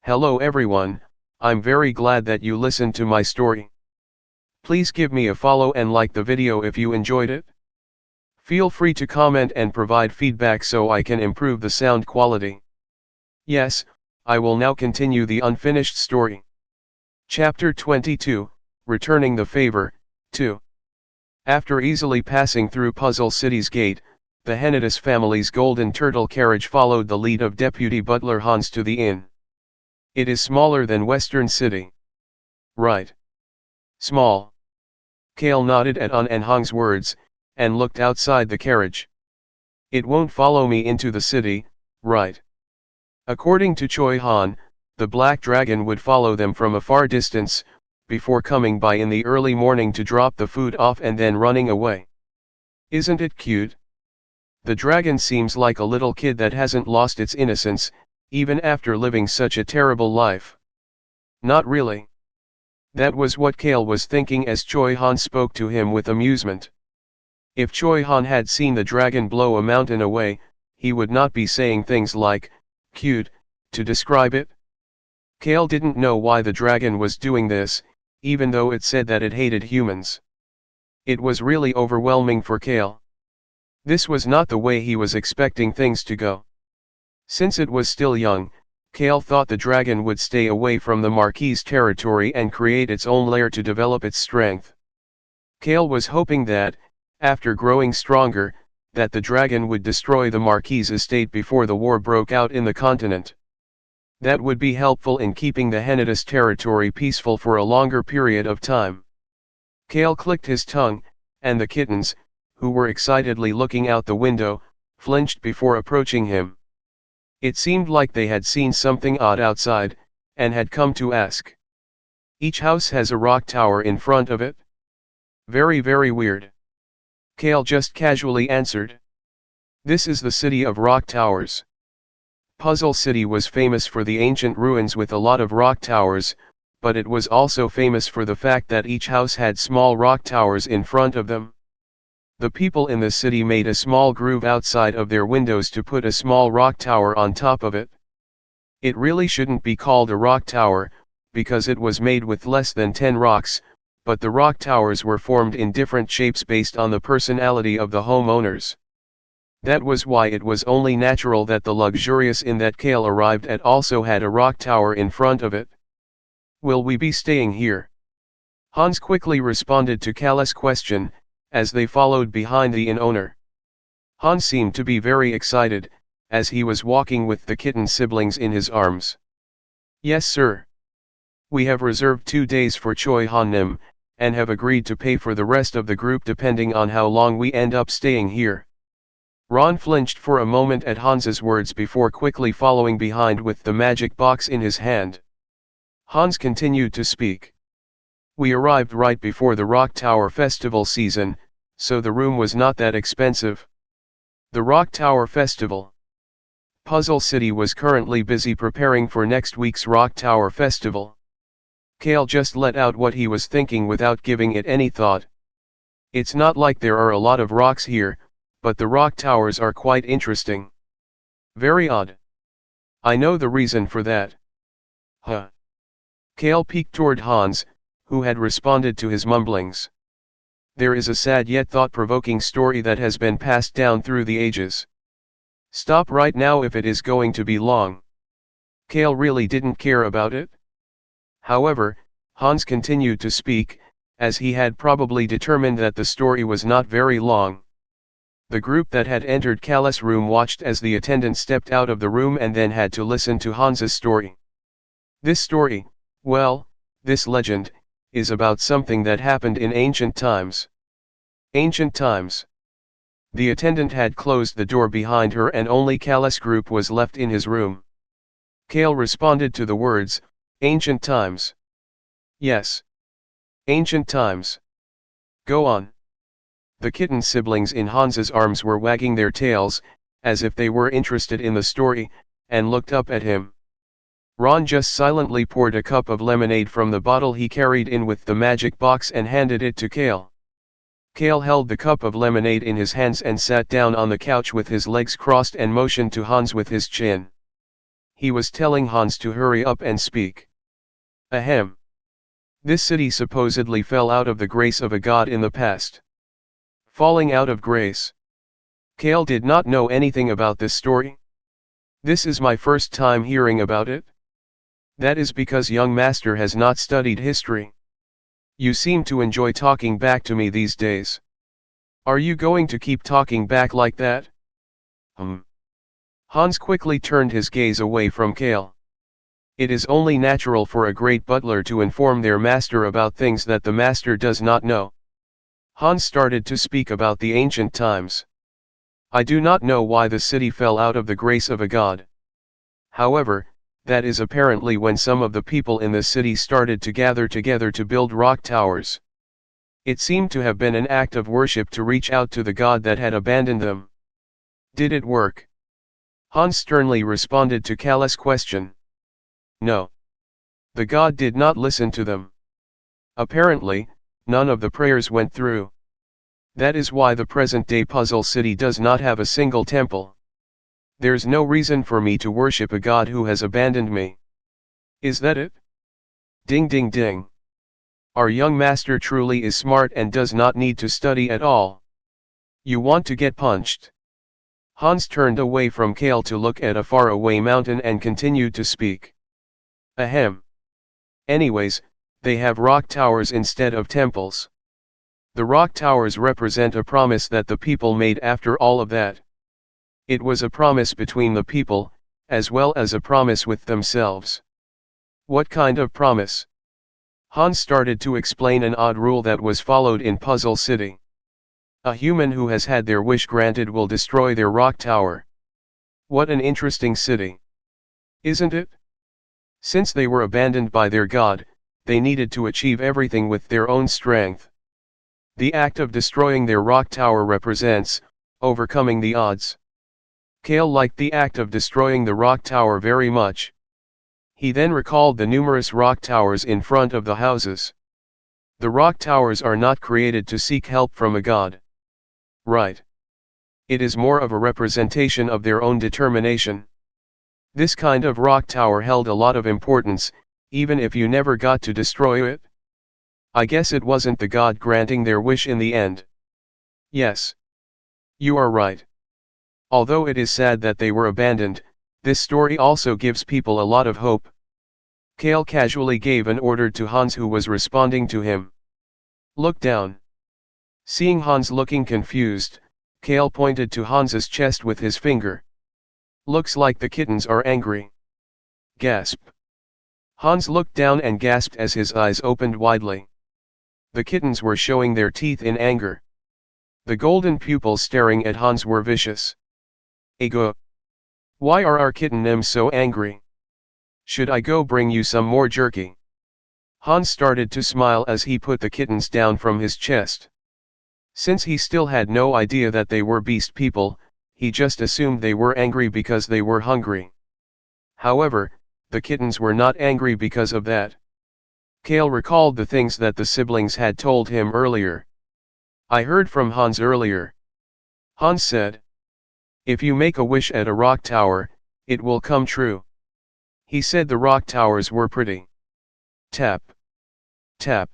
Hello everyone, I'm very glad that you listened to my story. Please give me a follow and like the video if you enjoyed it. Feel free to comment and provide feedback so I can improve the sound quality. Yes, I will now continue the unfinished story. Chapter 22, Returning the Favor, 2. After easily passing through Puzzle City's gate, the Henituse family's golden turtle carriage followed the lead of Deputy Butler Hans to the inn. It is smaller than Western City. Right. Small. Cale nodded at Un and Hong's words, and looked outside the carriage. It won't follow me into the city, right? According to Choi Han, the black dragon would follow them from a far distance, before coming by in the early morning to drop the food off and then running away. Isn't it cute? The dragon seems like a little kid that hasn't lost its innocence, even after living such a terrible life. Not really. That was what Cale was thinking as Choi Han spoke to him with amusement. If Choi Han had seen the dragon blow a mountain away, he would not be saying things like, cute, to describe it. Cale didn't know why the dragon was doing this, even though it said that it hated humans. It was really overwhelming for Cale. This was not the way he was expecting things to go. Since it was still young, Cale thought the dragon would stay away from the Marquis' territory and create its own lair to develop its strength. Cale was hoping that, after growing stronger, that the dragon would destroy the Marquis' estate before the war broke out in the continent. That would be helpful in keeping the Henituse territory peaceful for a longer period of time. Cale clicked his tongue, and the kittens, who were excitedly looking out the window, flinched before approaching him. It seemed like they had seen something odd outside, and had come to ask. Each house has a rock tower in front of it. Very weird. Cale just casually answered. This is the city of rock towers. Puzzle City was famous for the ancient ruins with a lot of rock towers, but it was also famous for the fact that each house had small rock towers in front of them. The people in the city made a small groove outside of their windows to put a small rock tower on top of it. It really shouldn't be called a rock tower, because it was made with less than 10 rocks, but the rock towers were formed in different shapes based on the personality of the homeowners. That was why it was only natural that the luxurious inn that Cale arrived at also had a rock tower in front of it. Will we be staying here? Hans quickly responded to Cale's question, as they followed behind the inn owner. Hans seemed to be very excited, as he was walking with the kitten siblings in his arms. Yes sir. We have reserved 2 days for Choi Han Nim, and have agreed to pay for the rest of the group depending on how long we end up staying here. Ron flinched for a moment at Hans's words before quickly following behind with the magic box in his hand. Hans continued to speak. We arrived right before the Rock Tower Festival season, so the room was not that expensive. The Rock Tower Festival. Puzzle City was currently busy preparing for next week's Rock Tower Festival. Cale just let out what he was thinking without giving it any thought. It's not like there are a lot of rocks here, but the rock towers are quite interesting. Very odd. I know the reason for that. Huh. Cale peeked toward Hans, who had responded to his mumblings. There is a sad yet thought-provoking story that has been passed down through the ages. Stop right now if it is going to be long. Cale really didn't care about it. However, Hans continued to speak, as he had probably determined that the story was not very long. The group that had entered Cale's room watched as the attendant stepped out of the room and then had to listen to Hans's story. This story, well, this legend, is about something that happened in ancient times. Ancient times. The attendant had closed the door behind her and only Cale's group was left in his room. Cale responded to the words, ancient times. Yes. Ancient times. Go on. The kitten siblings in Hans's arms were wagging their tails, as if they were interested in the story, and looked up at him. Ron just silently poured a cup of lemonade from the bottle he carried in with the magic box and handed it to Cale. Cale held the cup of lemonade in his hands and sat down on the couch with his legs crossed and motioned to Hans with his chin. he was telling Hans to hurry up and speak. Ahem. This city supposedly fell out of the grace of a god in the past. Falling out of grace. Cale did not know anything about this story. This is my first time hearing about it. That is because young master has not studied history. You seem to enjoy talking back to me these days. Are you going to keep talking back like that? Hans quickly turned his gaze away from Cale. It is only natural for a great butler to inform their master about things that the master does not know. Hans started to speak about the ancient times. I do not know why the city fell out of the grace of a god. However, that is apparently when some of the people in the city started to gather together to build rock towers. It seemed to have been an act of worship to reach out to the god that had abandoned them. Did it work? Hans sternly responded to Cale's question. No. The god did not listen to them. Apparently, none of the prayers went through. That is why the present-day puzzle city does not have a single temple. There's no reason for me to worship a god who has abandoned me. Is that it? Ding ding ding. Our young master truly is smart and does not need to study at all. You want to get punched. Hans turned away from Cale to look at a faraway mountain and continued to speak. Ahem. Anyways, they have rock towers instead of temples. The rock towers represent a promise that the people made after all of that. It was a promise between the people, as well as a promise with themselves. What kind of promise? Hans started to explain an odd rule that was followed in Puzzle City. A human who has had their wish granted will destroy their rock tower. What an interesting city. Isn't it? Since they were abandoned by their god, they needed to achieve everything with their own strength. The act of destroying their rock tower represents overcoming the odds. Cale liked the act of destroying the rock tower very much. He then recalled the numerous rock towers in front of the houses. The rock towers are not created to seek help from a god. Right. It is more of a representation of their own determination. This kind of rock tower held a lot of importance, even if you never got to destroy it. I guess it wasn't the god granting their wish in the end. Yes. You are right. Although it is sad that they were abandoned, this story also gives people a lot of hope. Cale casually gave an order to Hans, who was responding to him. Look down. Seeing Hans looking confused, Cale pointed to Hans's chest with his finger. Looks like the kittens are angry. Gasp. Hans looked down and gasped as his eyes opened widely. The kittens were showing their teeth in anger. The golden pupils staring at Hans were vicious. Ego. Why are our kittenems so angry? Should I go bring you some more jerky? Hans started to smile as he put the kittens down from his chest. Since he still had no idea that they were beast people, he just assumed they were angry because they were hungry. However, the kittens were not angry because of that. Cale recalled the things that the siblings had told him earlier. I heard from Hans earlier. Hans said, if you make a wish at a rock tower, it will come true. He said the rock towers were pretty. Tap. Tap.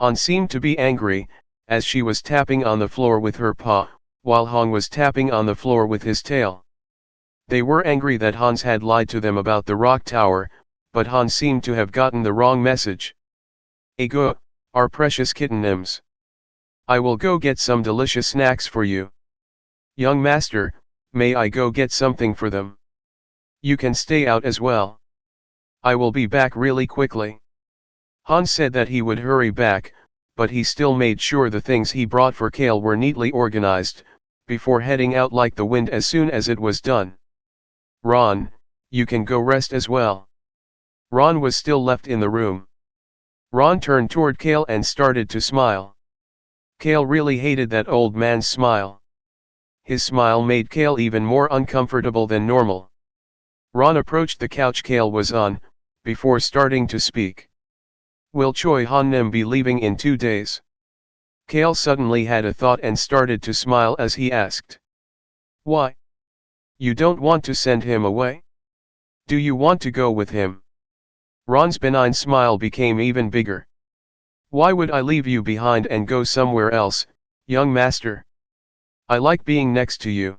An seemed to be angry, as she was tapping on the floor with her paw, while Hong was tapping on the floor with his tail. They were angry that Hans had lied to them about the rock tower, but Hans seemed to have gotten the wrong message. Ego, our precious kittenems. I will go get some delicious snacks for you. Young master, may I go get something for them? You can stay out as well. I will be back really quickly. Hans said that he would hurry back, but he still made sure the things he brought for Cale were neatly organized, before heading out like the wind as soon as it was done. Ron, you can go rest as well. Ron was still left in the room. Ron turned toward Cale and started to smile. Cale really hated that old man's smile. His smile made Cale even more uncomfortable than normal. Ron approached the couch Cale was on, before starting to speak. Will Choi Han-nem be leaving in 2 days? Cale suddenly had a thought and started to smile as he asked. Why? You don't want to send him away? Do you want to go with him? Ron's benign smile became even bigger. Why would I leave you behind and go somewhere else, young master? I like being next to you.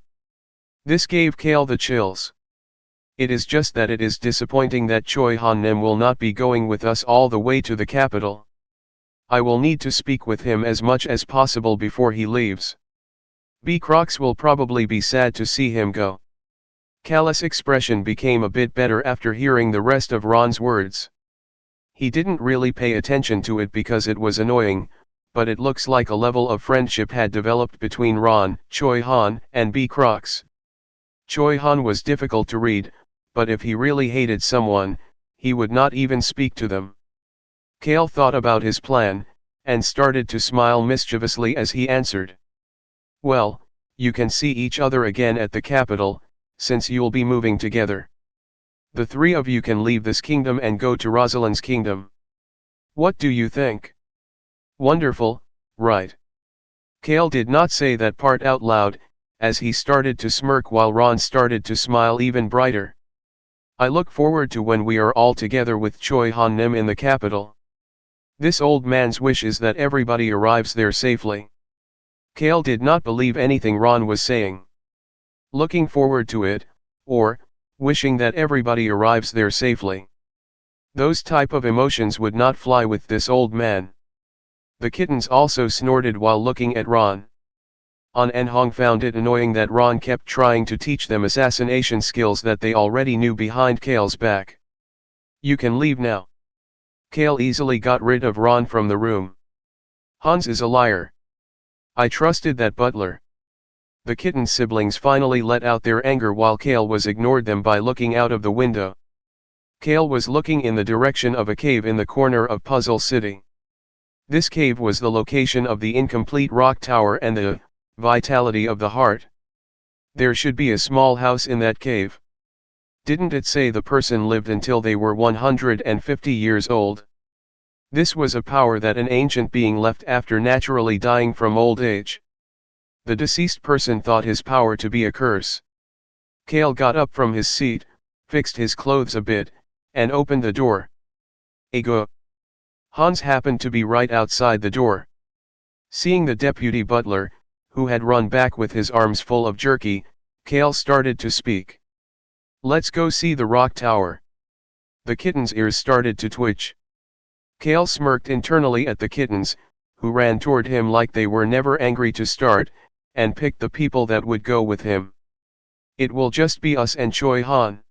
This gave Cale the chills. It is just that it is disappointing that Choi Han Nem will not be going with us all the way to the capital. I will need to speak with him as much as possible before he leaves. B. Crocs will probably be sad to see him go. Cale's expression became a bit better after hearing the rest of Ron's words. He didn't really pay attention to it because it was annoying, but it looks like a level of friendship had developed between Ron, Choi Han, and B. Crocs. Choi Han was difficult to read, but if he really hated someone, he would not even speak to them. Cale thought about his plan, and started to smile mischievously as he answered. Well, you can see each other again at the capital, since you'll be moving together. The three of you can leave this kingdom and go to Rosalind's kingdom. What do you think? Wonderful, right? Cale did not say that part out loud, as he started to smirk while Ron started to smile even brighter. I look forward to when we are all together with Choi Han Nem in the capital. This old man's wish is that everybody arrives there safely. Cale did not believe anything Ron was saying. Looking forward to it, or, wishing that everybody arrives there safely. Those type of emotions would not fly with this old man. The kittens also snorted while looking at Ron. An and Hong found it annoying that Ron kept trying to teach them assassination skills that they already knew behind Cale's back. You can leave now. Cale easily got rid of Ron from the room. Hans is a liar. I trusted that butler. The kitten siblings finally let out their anger while Cale was ignored them by looking out of the window. Cale was looking in the direction of a cave in the corner of Puzzle City. This cave was the location of the incomplete rock tower and the vitality of the heart. There should be a small house in that cave. Didn't it say the person lived until they were 150 years old? This was a power that an ancient being left after naturally dying from old age. The deceased person thought his power to be a curse. Cale got up from his seat, fixed his clothes a bit, and opened the door. Ego. Hans happened to be right outside the door. Seeing the deputy butler, who had run back with his arms full of jerky, Cale started to speak. Let's go see the rock tower. The kitten's ears started to twitch. Cale smirked internally at the kittens, who ran toward him like they were never angry to start, and picked the people that would go with him. It will just be us and Choi Han.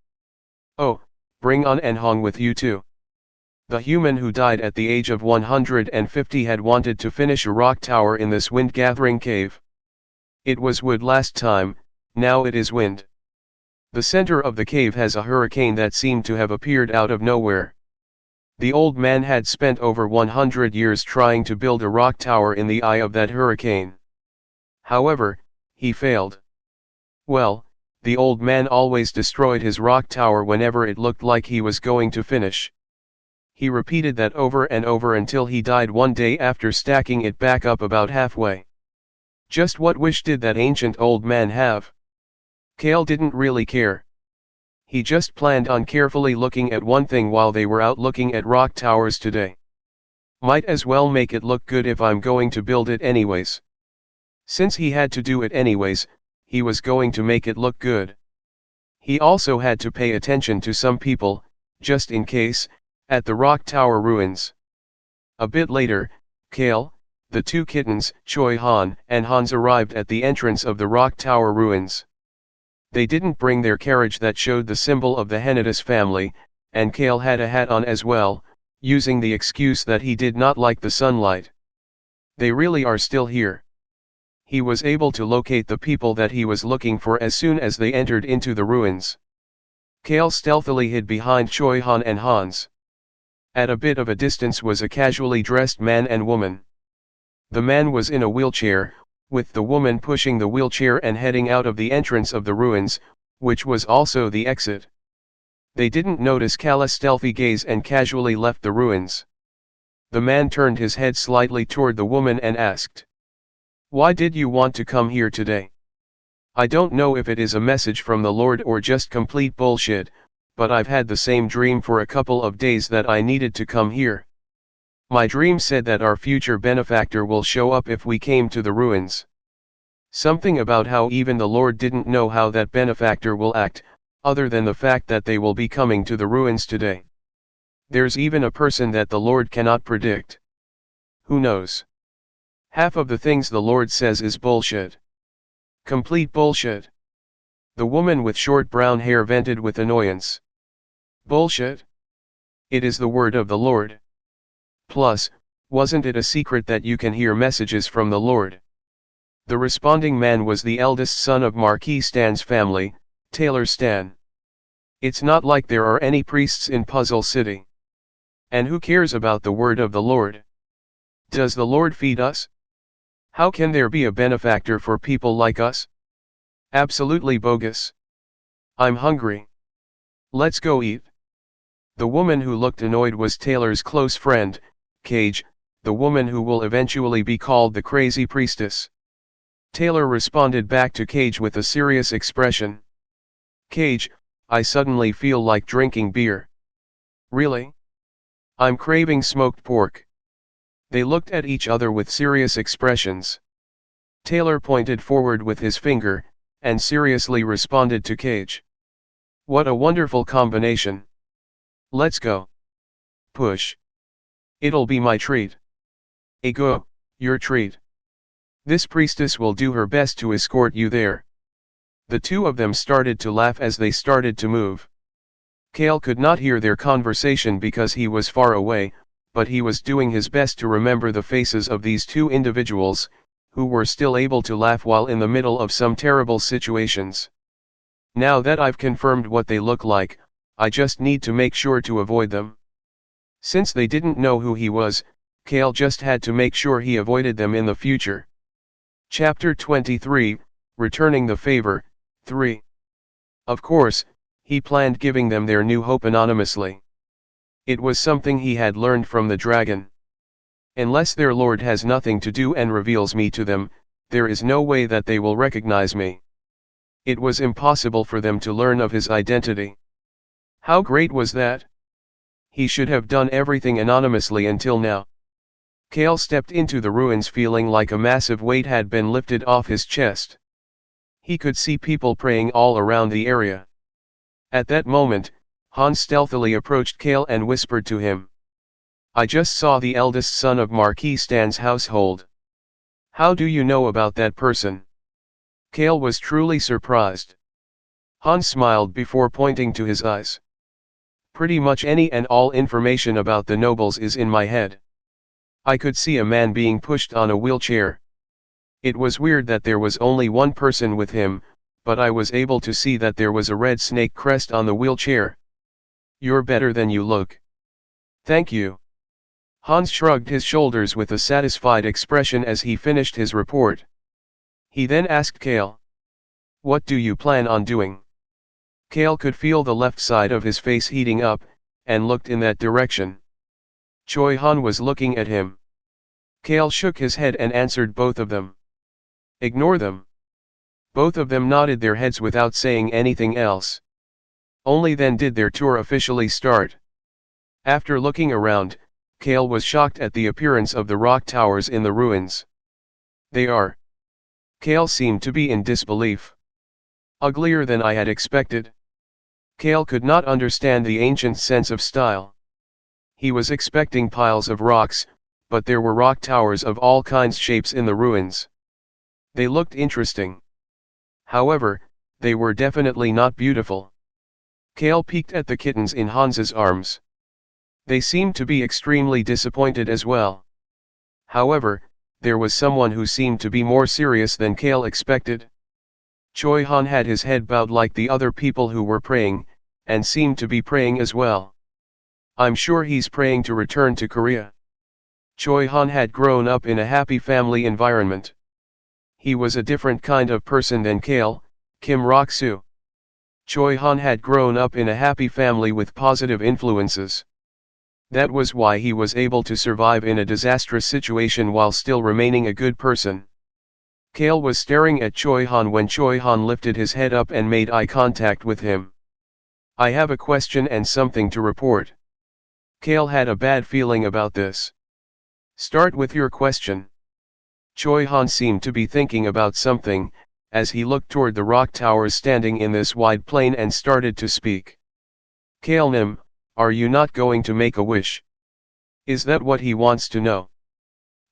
Oh, bring An and Hong with you too. The human who died at the age of 150 had wanted to finish a rock tower in this wind-gathering cave. It was wood last time, now it is wind. The center of the cave has a hurricane that seemed to have appeared out of nowhere. The old man had spent over 100 years trying to build a rock tower in the eye of that hurricane. However, he failed. Well, the old man always destroyed his rock tower whenever it looked like he was going to finish. He repeated that over and over until he died one day after stacking it back up about halfway. Just what wish did that ancient old man have? Cale didn't really care. He just planned on carefully looking at one thing while they were out looking at rock towers today. Might as well make it look good if I'm going to build it anyways. Since he had to do it anyways, he was going to make it look good. He also had to pay attention to some people, just in case, at the rock tower ruins. A bit later, Cale, the two kittens, Choi Han and Hans arrived at the entrance of the rock tower ruins. They didn't bring their carriage that showed the symbol of the Henituse family, and Cale had a hat on as well, using the excuse that he did not like the sunlight. They really are still here. He was able to locate the people that he was looking for as soon as they entered into the ruins. Cale stealthily hid behind Choi Han and Hans. At a bit of a distance was a casually dressed man and woman. The man was in a wheelchair, with the woman pushing the wheelchair and heading out of the entrance of the ruins, which was also the exit. They didn't notice Cale's stealthy gaze and casually left the ruins. The man turned his head slightly toward the woman and asked, "Why did you want to come here today? I don't know if it is a message from the Lord or just complete bullshit, but I've had the same dream for a couple of days that I needed to come here. My dream said that our future benefactor will show up if we came to the ruins. Something about how even the Lord didn't know how that benefactor will act, other than the fact that they will be coming to the ruins today. There's even a person that the Lord cannot predict. Who knows? Half of the things the Lord says is bullshit. Complete bullshit. The woman with short brown hair vented with annoyance. Bullshit? It is the word of the Lord. Plus, wasn't it a secret that you can hear messages from the Lord? The responding man was the eldest son of Marquis Stan's family, Taylor Stan. It's not like there are any priests in Puzzle City. And who cares about the word of the Lord? Does the Lord feed us? How can there be a benefactor for people like us? Absolutely bogus. I'm hungry. Let's go eat. The woman who looked annoyed was Taylor's close friend, Cage, the woman who will eventually be called the crazy priestess. Taylor responded back to Cage with a serious expression. Cage, I suddenly feel like drinking beer. Really? I'm craving smoked pork. They looked at each other with serious expressions. Taylor pointed forward with his finger, and seriously responded to Cage. What a wonderful combination. Let's go. Push. It'll be my treat. Go, your treat. This priestess will do her best to escort you there. The two of them started to laugh as they started to move. Cale could not hear their conversation because he was far away, but he was doing his best to remember the faces of these two individuals, who were still able to laugh while in the middle of some terrible situations. Now that I've confirmed what they look like, I just need to make sure to avoid them. Since they didn't know who he was, Cale just had to make sure he avoided them in the future. Chapter 23, Returning the Favor, 3. Of course, he planned giving them their new hope anonymously. It was something he had learned from the dragon. Unless their lord has nothing to do and reveals me to them, there is no way that they will recognize me. It was impossible for them to learn of his identity. How great was that? He should have done everything anonymously until now. Cale stepped into the ruins feeling like a massive weight had been lifted off his chest. He could see people praying all around the area. At that moment, Hans stealthily approached Cale and whispered to him. I just saw the eldest son of Marquis Stan's household. How do you know about that person? Cale was truly surprised. Hans smiled before pointing to his eyes. Pretty much any and all information about the nobles is in my head. I could see a man being pushed on a wheelchair. It was weird that there was only one person with him, but I was able to see that there was a red snake crest on the wheelchair. You're better than you look. Thank you. Hans shrugged his shoulders with a satisfied expression as he finished his report. He then asked Cale. What do you plan on doing? Cale could feel the left side of his face heating up, and looked in that direction. Choi Han was looking at him. Cale shook his head and answered both of them. Ignore them. Both of them nodded their heads without saying anything else. Only then did their tour officially start. After looking around, Cale was shocked at the appearance of the rock towers in the ruins. They are. Cale seemed to be in disbelief. Uglier than I had expected. Cale could not understand the ancient sense of style. He was expecting piles of rocks, but there were rock towers of all kinds shapes in the ruins. They looked interesting. However, they were definitely not beautiful. Cale peeked at the kittens in Hans's arms. They seemed to be extremely disappointed as well. However, there was someone who seemed to be more serious than Cale expected. Choi Han had his head bowed like the other people who were praying, and seemed to be praying as well. I'm sure he's praying to return to Korea. Choi Han had grown up in a happy family environment. He was a different kind of person than Cale, Kim Rok-soo. Choi Han had grown up in a happy family with positive influences. That was why he was able to survive in a disastrous situation while still remaining a good person. Cale was staring at Choi Han when Choi Han lifted his head up and made eye contact with him. I have a question and something to report. Cale had a bad feeling about this. Start with your question. Choi Han seemed to be thinking about something, as he looked toward the rock towers standing in this wide plain and started to speak. Cale Nim, are you not going to make a wish? Is that what he wants to know?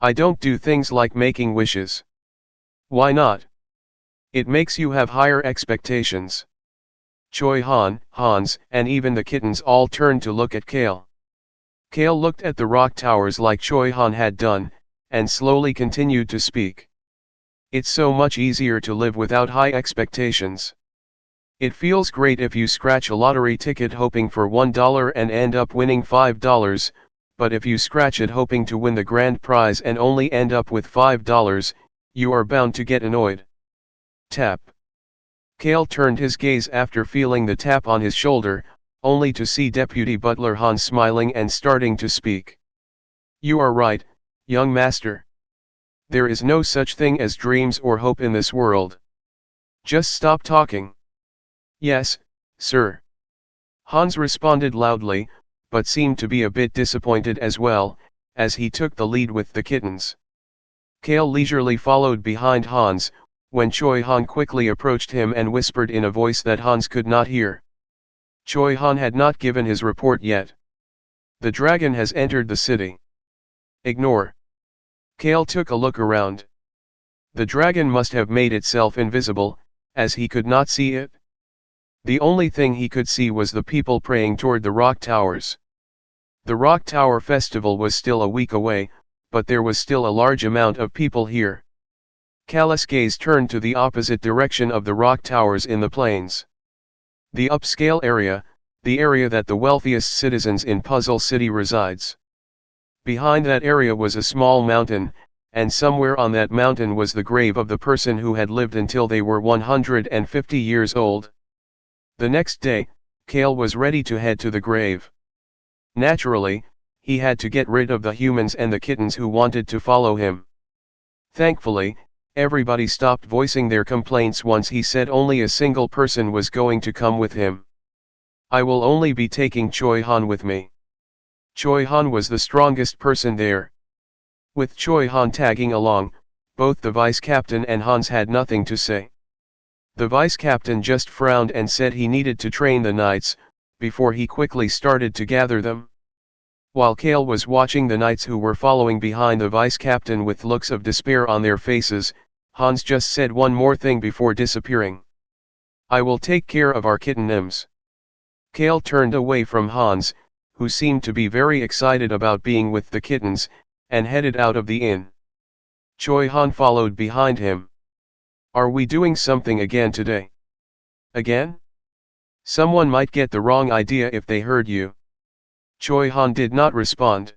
I don't do things like making wishes. Why not? It makes you have higher expectations. Choi Han, Hans, and even the kittens all turned to look at Cale. Cale looked at the rock towers like Choi Han had done, and slowly continued to speak. It's so much easier to live without high expectations. It feels great if you scratch a lottery ticket hoping for $1 and end up winning $5, but if you scratch it hoping to win the grand prize and only end up with $5, you are bound to get annoyed. Tap. Cale turned his gaze after feeling the tap on his shoulder, only to see Deputy Butler Hans smiling and starting to speak. You are right, young master. There is no such thing as dreams or hope in this world. Just stop talking. Yes, sir. Hans responded loudly, but seemed to be a bit disappointed as well, as he took the lead with the kittens. Cale leisurely followed behind Hans, when Choi Han quickly approached him and whispered in a voice that Hans could not hear. Choi Han had not given his report yet. The dragon has entered the city. Ignore. Cale took a look around. The dragon must have made itself invisible, as he could not see it. The only thing he could see was the people praying toward the rock towers. The Rock Tower Festival was still a week away, but there was still a large amount of people here. Cale's gaze turned to the opposite direction of the rock towers in the plains. The upscale area, the area that the wealthiest citizens in Puzzle City resides. Behind that area was a small mountain, and somewhere on that mountain was the grave of the person who had lived until they were 150 years old. The next day, Cale was ready to head to the grave. Naturally, he had to get rid of the humans and the kittens who wanted to follow him. Thankfully, everybody stopped voicing their complaints once he said only a single person was going to come with him. I will only be taking Choi Han with me. Choi Han was the strongest person there. With Choi Han tagging along, both the vice captain and Hans had nothing to say. The vice captain just frowned and said he needed to train the knights, before he quickly started to gather them. While Cale was watching the knights who were following behind the vice captain with looks of despair on their faces, Hans just said one more thing before disappearing. I will take care of our kitten Nims. Cale turned away from Hans, who seemed to be very excited about being with the kittens, and headed out of the inn. Choi Han followed behind him. Are we doing something again today? Again? Someone might get the wrong idea if they heard you. Choi Han did not respond.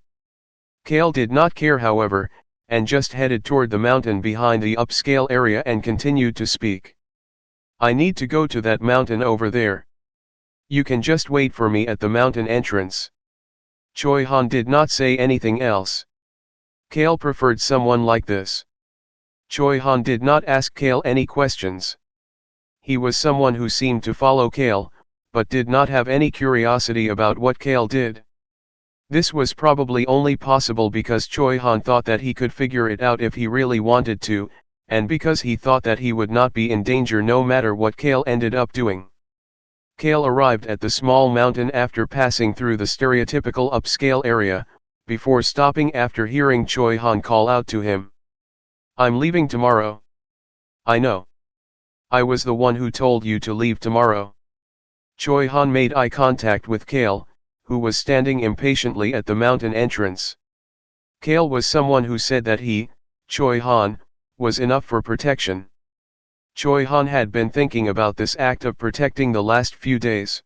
Cale did not care however, and just headed toward the mountain behind the upscale area and continued to speak. I need to go to that mountain over there. You can just wait for me at the mountain entrance. Choi Han did not say anything else. Cale preferred someone like this. Choi Han did not ask Cale any questions. He was someone who seemed to follow Cale, but did not have any curiosity about what Cale did. This was probably only possible because Choi Han thought that he could figure it out if he really wanted to, and because he thought that he would not be in danger no matter what Cale ended up doing. Cale arrived at the small mountain after passing through the stereotypical upscale area, before stopping after hearing Choi Han call out to him. I'm leaving tomorrow. I know. I was the one who told you to leave tomorrow. Choi Han made eye contact with Cale, who was standing impatiently at the mountain entrance. Cale was someone who said that he, Choi Han, was enough for protection. Choi Han had been thinking about this act of protecting the last few days.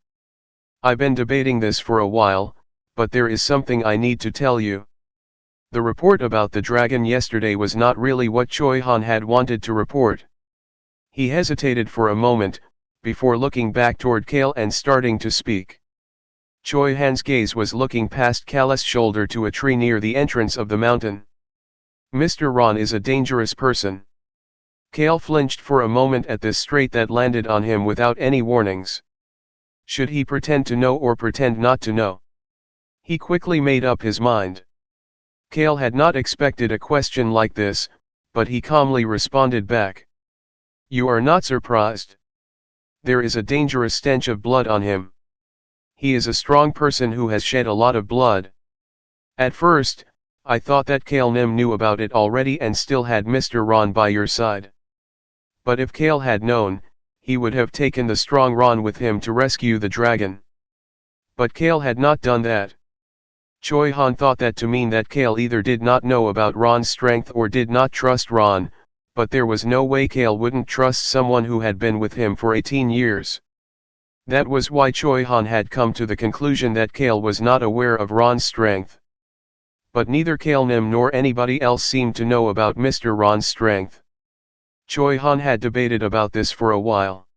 I've been debating this for a while, but there is something I need to tell you. The report about the dragon yesterday was not really what Choi Han had wanted to report. He hesitated for a moment, before looking back toward Cale and starting to speak. Choi Han's gaze was looking past Cale's shoulder to a tree near the entrance of the mountain. Mr. Ron is a dangerous person. Cale flinched for a moment at this straight that landed on him without any warnings. Should he pretend to know or pretend not to know? He quickly made up his mind. Cale had not expected a question like this, but he calmly responded back. You are not surprised. There is a dangerous stench of blood on him. He is a strong person who has shed a lot of blood. At first, I thought that Cale Nim knew about it already and still had Mr. Ron by your side. But if Cale had known, he would have taken the strong Ron with him to rescue the dragon. But Cale had not done that. Choi Han thought that to mean that Cale either did not know about Ron's strength or did not trust Ron, but there was no way Cale wouldn't trust someone who had been with him for 18 years. That was why Choi Han had come to the conclusion that Cale was not aware of Ron's strength. But neither Cale Nim nor anybody else seemed to know about Mr. Ron's strength. Choi Han had debated about this for a while.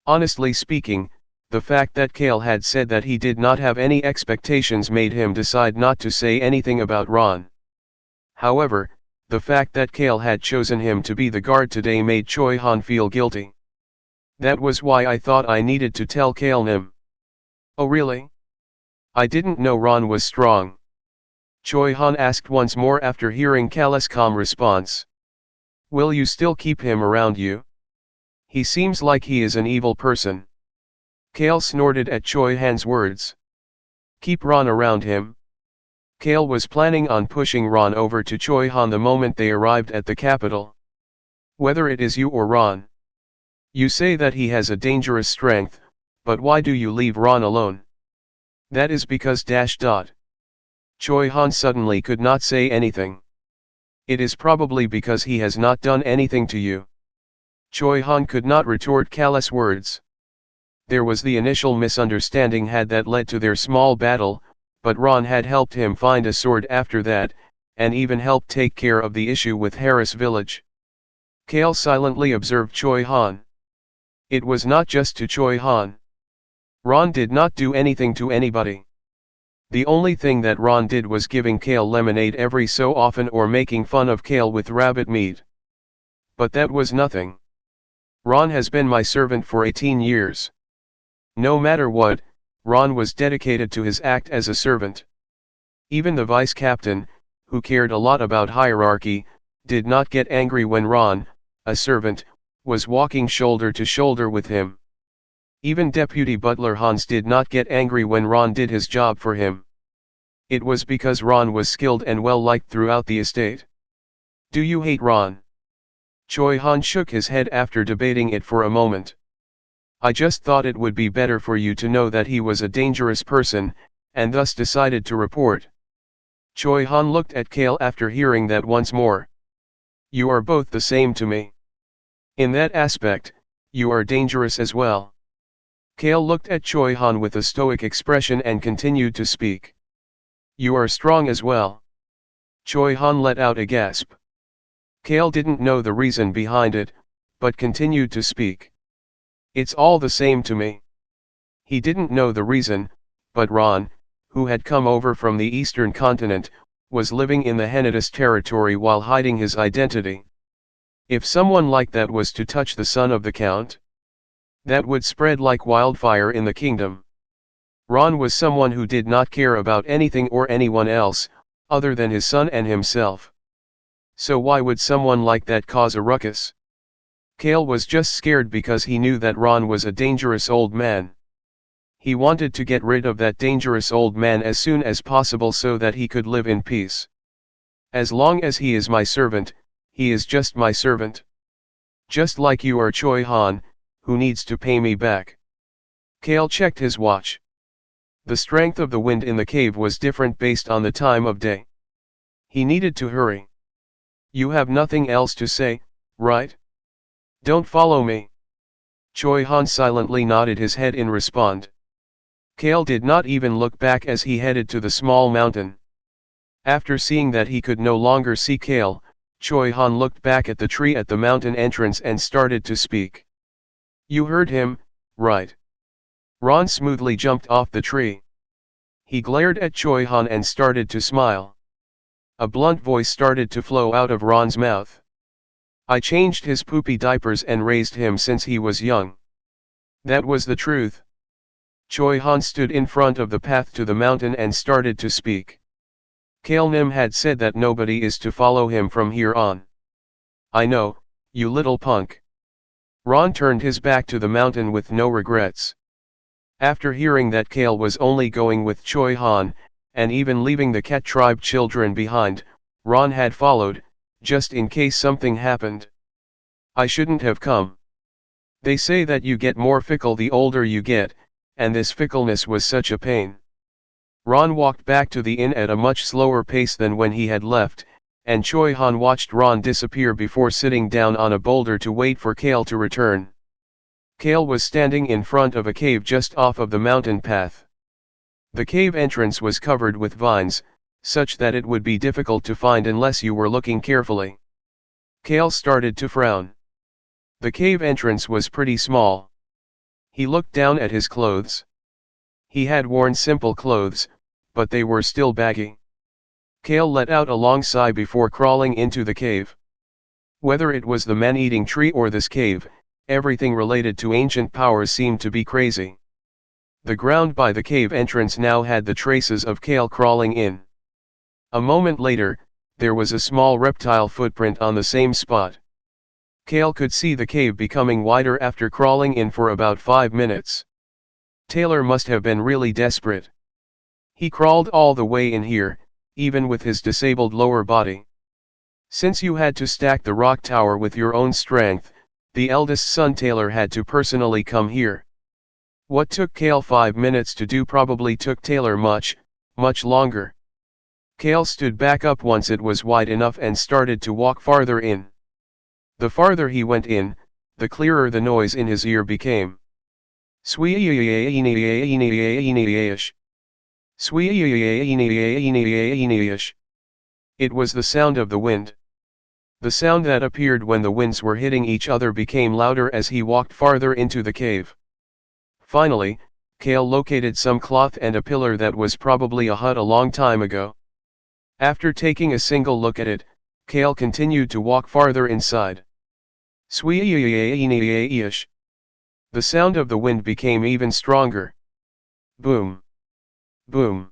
Honestly speaking, the fact that Cale had said that he did not have any expectations made him decide not to say anything about Ron. However, the fact that Cale had chosen him to be the guard today made Choi Han feel guilty. That was why I thought I needed to tell Cale Nim. Oh really? I didn't know Ron was strong. Choi Han asked once more after hearing Cale's calm response. Will you still keep him around you? He seems like he is an evil person. Cale snorted at Choi Han's words. Keep Ron around him? Cale was planning on pushing Ron over to Choi Han the moment they arrived at the capital. Whether it is you or Ron. You say that he has a dangerous strength, but why do you leave Ron alone? That is because ... Choi Han suddenly could not say anything. It is probably because he has not done anything to you. Choi Han could not retort Cale's words. There was the initial misunderstanding that led to their small battle, but Ron had helped him find a sword after that, and even helped take care of the issue with Harris village. Cale silently observed Choi Han. It was not just to Choi Han. Ron did not do anything to anybody. The only thing that Ron did was giving Cale lemonade every so often or making fun of Cale with rabbit meat. But that was nothing. Ron has been my servant for 18 years. No matter what, Ron was dedicated to his act as a servant. Even the vice captain, who cared a lot about hierarchy, did not get angry when Ron, a servant, was walking shoulder to shoulder with him. Even Deputy Butler Hans did not get angry when Ron did his job for him. It was because Ron was skilled and well liked throughout the estate. Do you hate Ron? Choi Han shook his head after debating it for a moment. I just thought it would be better for you to know that he was a dangerous person, and thus decided to report. Choi Han looked at Cale after hearing that once more. You are both the same to me. In that aspect, you are dangerous as well. Cale looked at Choi Han with a stoic expression and continued to speak. You are strong as well. Choi Han let out a gasp. Cale didn't know the reason behind it, but continued to speak. It's all the same to me. He didn't know the reason, but Ron, who had come over from the eastern continent, was living in the Henituse territory while hiding his identity. If someone like that was to touch the son of the Count, that would spread like wildfire in the kingdom. Ron was someone who did not care about anything or anyone else, other than his son and himself. So why would someone like that cause a ruckus? Cale was just scared because he knew that Ron was a dangerous old man. He wanted to get rid of that dangerous old man as soon as possible so that he could live in peace. As long as he is my servant, he is just my servant. Just like you are Choi Han, who needs to pay me back. Cale checked his watch. The strength of the wind in the cave was different based on the time of day. He needed to hurry. You have nothing else to say, right? Don't follow me. Choi Han silently nodded his head in response. Cale did not even look back as he headed to the small mountain. After seeing that he could no longer see Cale, Choi Han looked back at the tree at the mountain entrance and started to speak. You heard him, right? Ron smoothly jumped off the tree. He glared at Choi Han and started to smile. A blunt voice started to flow out of Ron's mouth. I changed his poopy diapers and raised him since he was young. That was the truth. Choi Han stood in front of the path to the mountain and started to speak. Cale Nim had said that nobody is to follow him from here on. I know, you little punk. Ron turned his back to the mountain with no regrets. After hearing that Cale was only going with Choi Han, and even leaving the Cat tribe children behind, Ron had followed, just in case something happened. I shouldn't have come. They say that you get more fickle the older you get, and this fickleness was such a pain. Ron walked back to the inn at a much slower pace than when he had left, and Choi Han watched Ron disappear before sitting down on a boulder to wait for Cale to return. Cale was standing in front of a cave just off of the mountain path. The cave entrance was covered with vines, such that it would be difficult to find unless you were looking carefully. Cale started to frown. The cave entrance was pretty small. He looked down at his clothes. He had worn simple clothes, but they were still baggy. Cale let out a long sigh before crawling into the cave. Whether it was the man-eating tree or this cave, everything related to ancient powers seemed to be crazy. The ground by the cave entrance now had the traces of Cale crawling in. A moment later, there was a small reptile footprint on the same spot. Cale could see the cave becoming wider after crawling in for about 5 minutes. Taylor must have been really desperate. He crawled all the way in here, even with his disabled lower body. Since you had to stack the rock tower with your own strength, the eldest son Taylor had to personally come here. What took Cale 5 minutes to do probably took Taylor much, much longer. Cale stood back up once it was wide enough and started to walk farther in. The farther he went in, the clearer the noise in his ear became. Sweesh. Sweesh. It was the sound of the wind. The sound that appeared when the winds were hitting each other became louder as he walked farther into the cave. Finally, Cale located some cloth and a pillar that was probably a hut a long time ago. After taking a single look at it, Cale continued to walk farther inside. Sweesh. The sound of the wind became even stronger. Boom. Boom.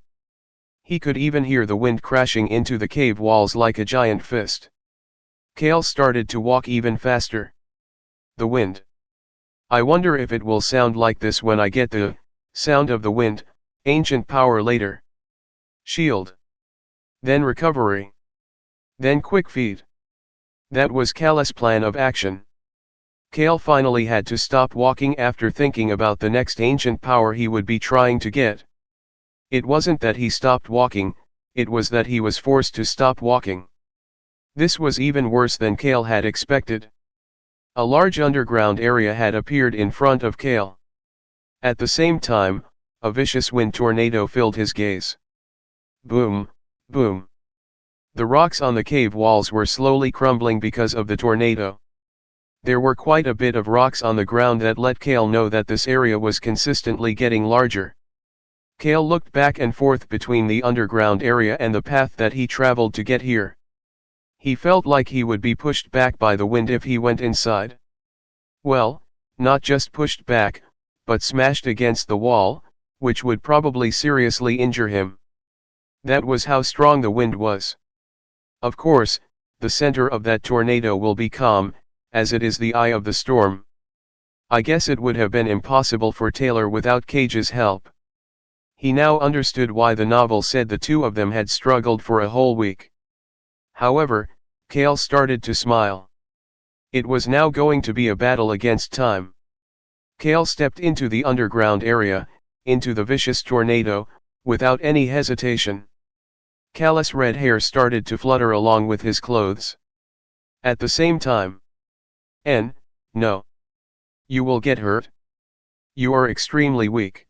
He could even hear the wind crashing into the cave walls like a giant fist. Cale started to walk even faster. The wind. I wonder if it will sound like this when I get the sound of the wind, ancient power later. Shield. Then recovery. Then quick feed. That was Cale's plan of action. Cale finally had to stop walking after thinking about the next ancient power he would be trying to get. It wasn't that he stopped walking, it was that he was forced to stop walking. This was even worse than Cale had expected. A large underground area had appeared in front of Cale. At the same time, a vicious wind tornado filled his gaze. Boom, boom. The rocks on the cave walls were slowly crumbling because of the tornado. There were quite a bit of rocks on the ground that let Cale know that this area was consistently getting larger. Cale looked back and forth between the underground area and the path that he traveled to get here. He felt like he would be pushed back by the wind if he went inside. Well, not just pushed back, but smashed against the wall, which would probably seriously injure him. That was how strong the wind was. Of course, the center of that tornado will be calm, as it is the eye of the storm. I guess it would have been impossible for Taylor without Cage's help. He now understood why the novel said the two of them had struggled for a whole week. However, Cale started to smile. It was now going to be a battle against time. Cale stepped into the underground area, into the vicious tornado, without any hesitation. Cale's red hair started to flutter along with his clothes. At the same time. No. You will get hurt. You are extremely weak.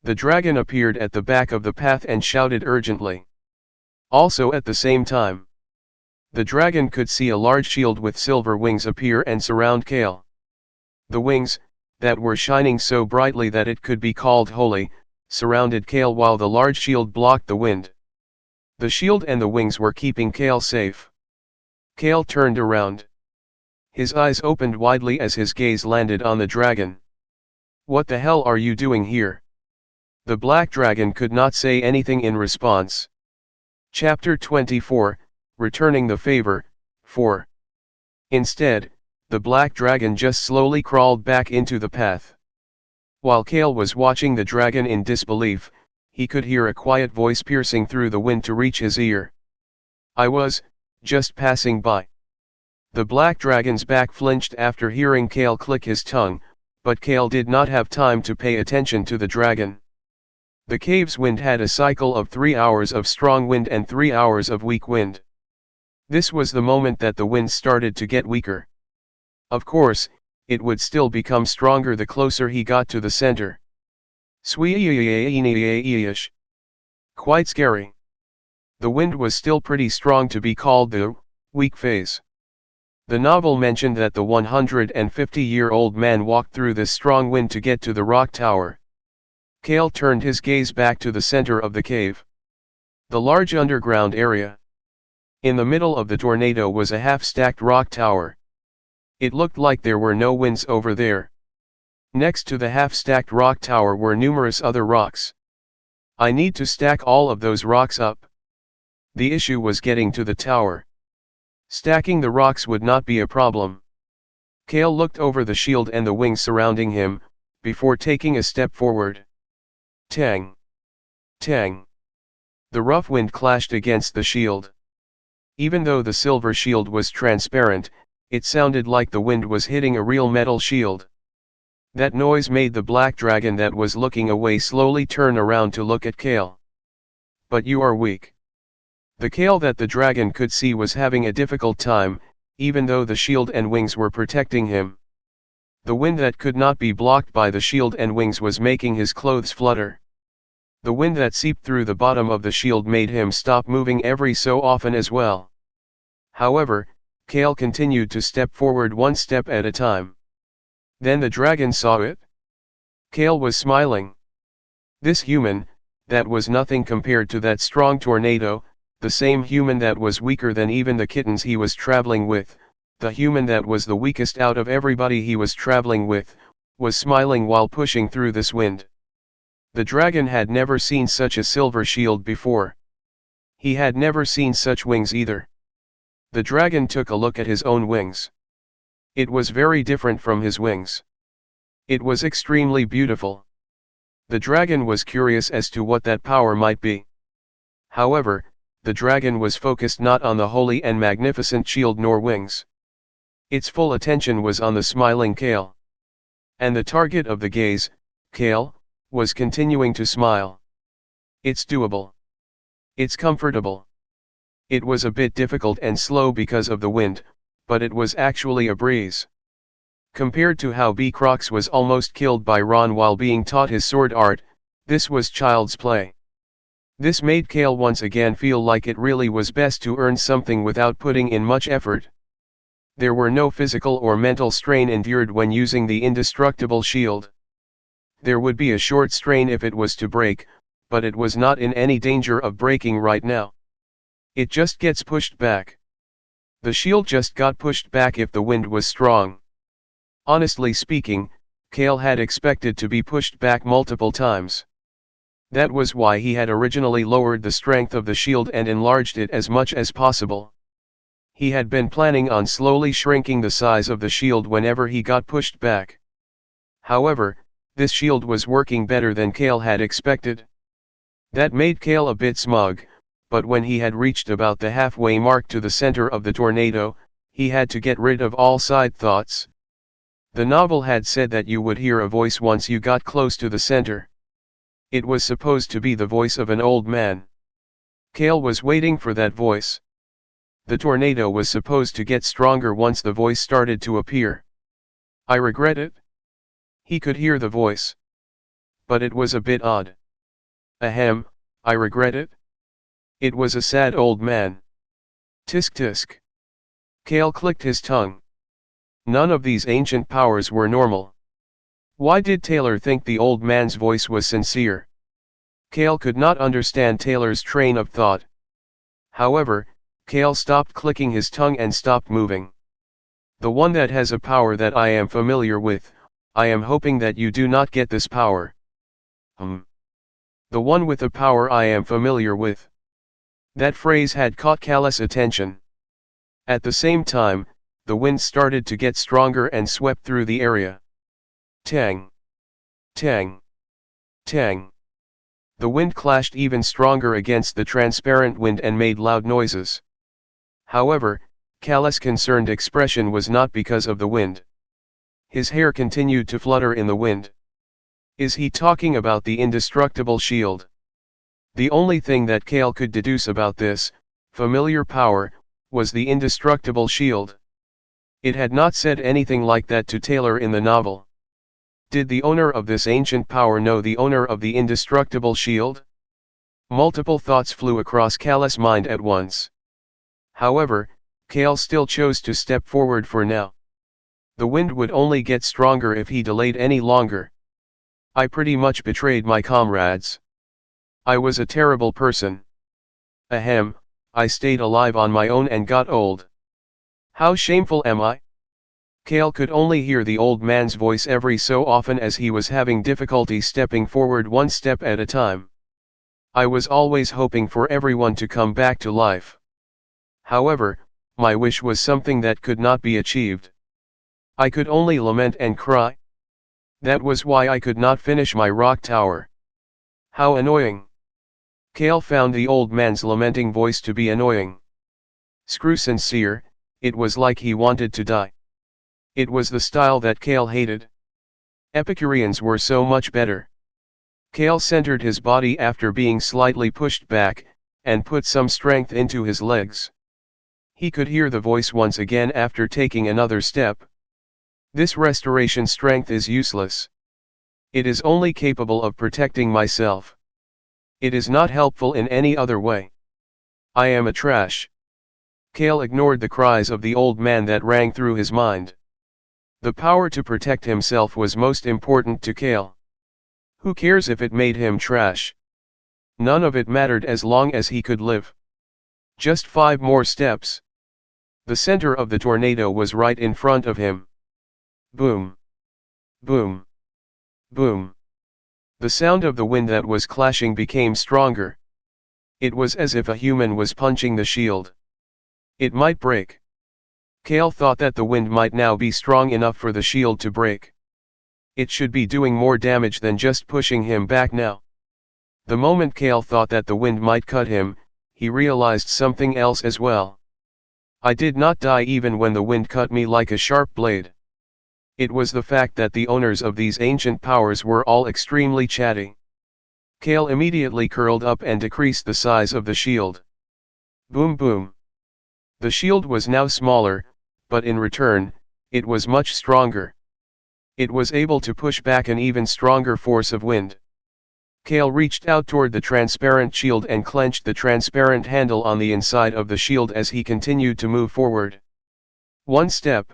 The dragon appeared at the back of the path and shouted urgently. Also at the same time. The dragon could see a large shield with silver wings appear and surround Cale. The wings, that were shining so brightly that it could be called holy, surrounded Cale while the large shield blocked the wind. The shield and the wings were keeping Cale safe. Cale turned around. His eyes opened widely as his gaze landed on the dragon. What the hell are you doing here? The black dragon could not say anything in response. Chapter 24, Returning the Favor, 4. Instead, the black dragon just slowly crawled back into the path. While Cale was watching the dragon in disbelief, he could hear a quiet voice piercing through the wind to reach his ear. "I was just passing by." The black dragon's back flinched after hearing Cale click his tongue, but Cale did not have time to pay attention to the dragon. The cave's wind had a cycle of 3 hours of strong wind and 3 hours of weak wind. This was the moment that the wind started to get weaker. Of course, it would still become stronger the closer he got to the center. Sweeyish. Quite scary. The wind was still pretty strong to be called the weak phase. The novel mentioned that the 150-year-old man walked through this strong wind to get to the rock tower. Cale turned his gaze back to the center of the cave. The large underground area. In the middle of the tornado was a half-stacked rock tower. It looked like there were no winds over there. Next to the half-stacked rock tower were numerous other rocks. I need to stack all of those rocks up. The issue was getting to the tower. Stacking the rocks would not be a problem. Cale looked over the shield and the wings surrounding him, before taking a step forward. Tang! Tang! The rough wind clashed against the shield. Even though the silver shield was transparent, it sounded like the wind was hitting a real metal shield. That noise made the black dragon that was looking away slowly turn around to look at Cale. "But you are weak." The Cale that the dragon could see was having a difficult time, even though the shield and wings were protecting him. The wind that could not be blocked by the shield and wings was making his clothes flutter. The wind that seeped through the bottom of the shield made him stop moving every so often as well. However, Cale continued to step forward one step at a time. Then the dragon saw it. Cale was smiling. This human, that was nothing compared to that strong tornado, the same human that was weaker than even the kittens he was traveling with, the human that was the weakest out of everybody he was traveling with, was smiling while pushing through this wind. The dragon had never seen such a silver shield before. He had never seen such wings either. The dragon took a look at his own wings. It was very different from his wings. It was extremely beautiful. The dragon was curious as to what that power might be. However, the dragon was focused not on the holy and magnificent shield nor wings. Its full attention was on the smiling Cale. And the target of the gaze, Cale, was continuing to smile. "It's doable. It's comfortable." It was a bit difficult and slow because of the wind, but it was actually a breeze. Compared to how B. Crocs was almost killed by Ron while being taught his sword art, this was child's play. This made Cale once again feel like it really was best to earn something without putting in much effort. There were no physical or mental strain endured when using the indestructible shield. There would be a short strain if it was to break, but it was not in any danger of breaking right now. It just gets pushed back. The shield just got pushed back if the wind was strong. Honestly speaking, Cale had expected to be pushed back multiple times. That was why he had originally lowered the strength of the shield and enlarged it as much as possible. He had been planning on slowly shrinking the size of the shield whenever he got pushed back. However, this shield was working better than Cale had expected. That made Cale a bit smug, but when he had reached about the halfway mark to the center of the tornado, he had to get rid of all side thoughts. The novel had said that you would hear a voice once you got close to the center. It was supposed to be the voice of an old man. Cale was waiting for that voice. The tornado was supposed to get stronger once the voice started to appear. "I regret it." He could hear the voice. But it was a bit odd. "Ahem, I regret it." It was a sad old man. Tisk tisk. Cale clicked his tongue. None of these ancient powers were normal. Why did Taylor think the old man's voice was sincere? Cale could not understand Taylor's train of thought. However, Cale stopped clicking his tongue and stopped moving. "The one that has a power that I am familiar with, I am hoping that you do not get this power." The one with the power I am familiar with. That phrase had caught Cale's attention. At the same time, the wind started to get stronger and swept through the area. Tang! Tang! Tang! The wind clashed even stronger against the transparent wind and made loud noises. However, Cale's concerned expression was not because of the wind. His hair continued to flutter in the wind. Is he talking about the indestructible shield? The only thing that Cale could deduce about this familiar power was the indestructible shield. It had not said anything like that to Taylor in the novel. Did the owner of this ancient power know the owner of the indestructible shield? Multiple thoughts flew across Cale's mind at once. However, Cale still chose to step forward for now. The wind would only get stronger if he delayed any longer. I pretty much betrayed my comrades. I was a terrible person. Ahem, I stayed alive on my own and got old. How shameful am I? Cale could only hear the old man's voice every so often as he was having difficulty stepping forward one step at a time. I was always hoping for everyone to come back to life. However, my wish was something that could not be achieved. I could only lament and cry. That was why I could not finish my rock tower. How annoying! Cale found the old man's lamenting voice to be annoying. Screw sincere, it was like he wanted to die. It was the style that Cale hated. Epicureans were so much better. Cale centered his body after being slightly pushed back, and put some strength into his legs. He could hear the voice once again after taking another step. This restoration strength is useless. It is only capable of protecting myself. It is not helpful in any other way. I am a trash. Cale ignored the cries of the old man that rang through his mind. The power to protect himself was most important to Cale. Who cares if it made him trash? None of it mattered as long as he could live. Just 5 more steps. The center of the tornado was right in front of him. Boom! Boom! Boom! The sound of the wind that was clashing became stronger. It was as if a human was punching the shield. It might break. Cale thought that the wind might now be strong enough for the shield to break. It should be doing more damage than just pushing him back now. The moment Cale thought that the wind might cut him, he realized something else as well. I did not die even when the wind cut me like a sharp blade. It was the fact that the owners of these ancient powers were all extremely chatty. Cale immediately curled up and decreased the size of the shield. Boom boom. The shield was now smaller, but in return, it was much stronger. It was able to push back an even stronger force of wind. Cale reached out toward the transparent shield and clenched the transparent handle on the inside of the shield as he continued to move forward. 1 step.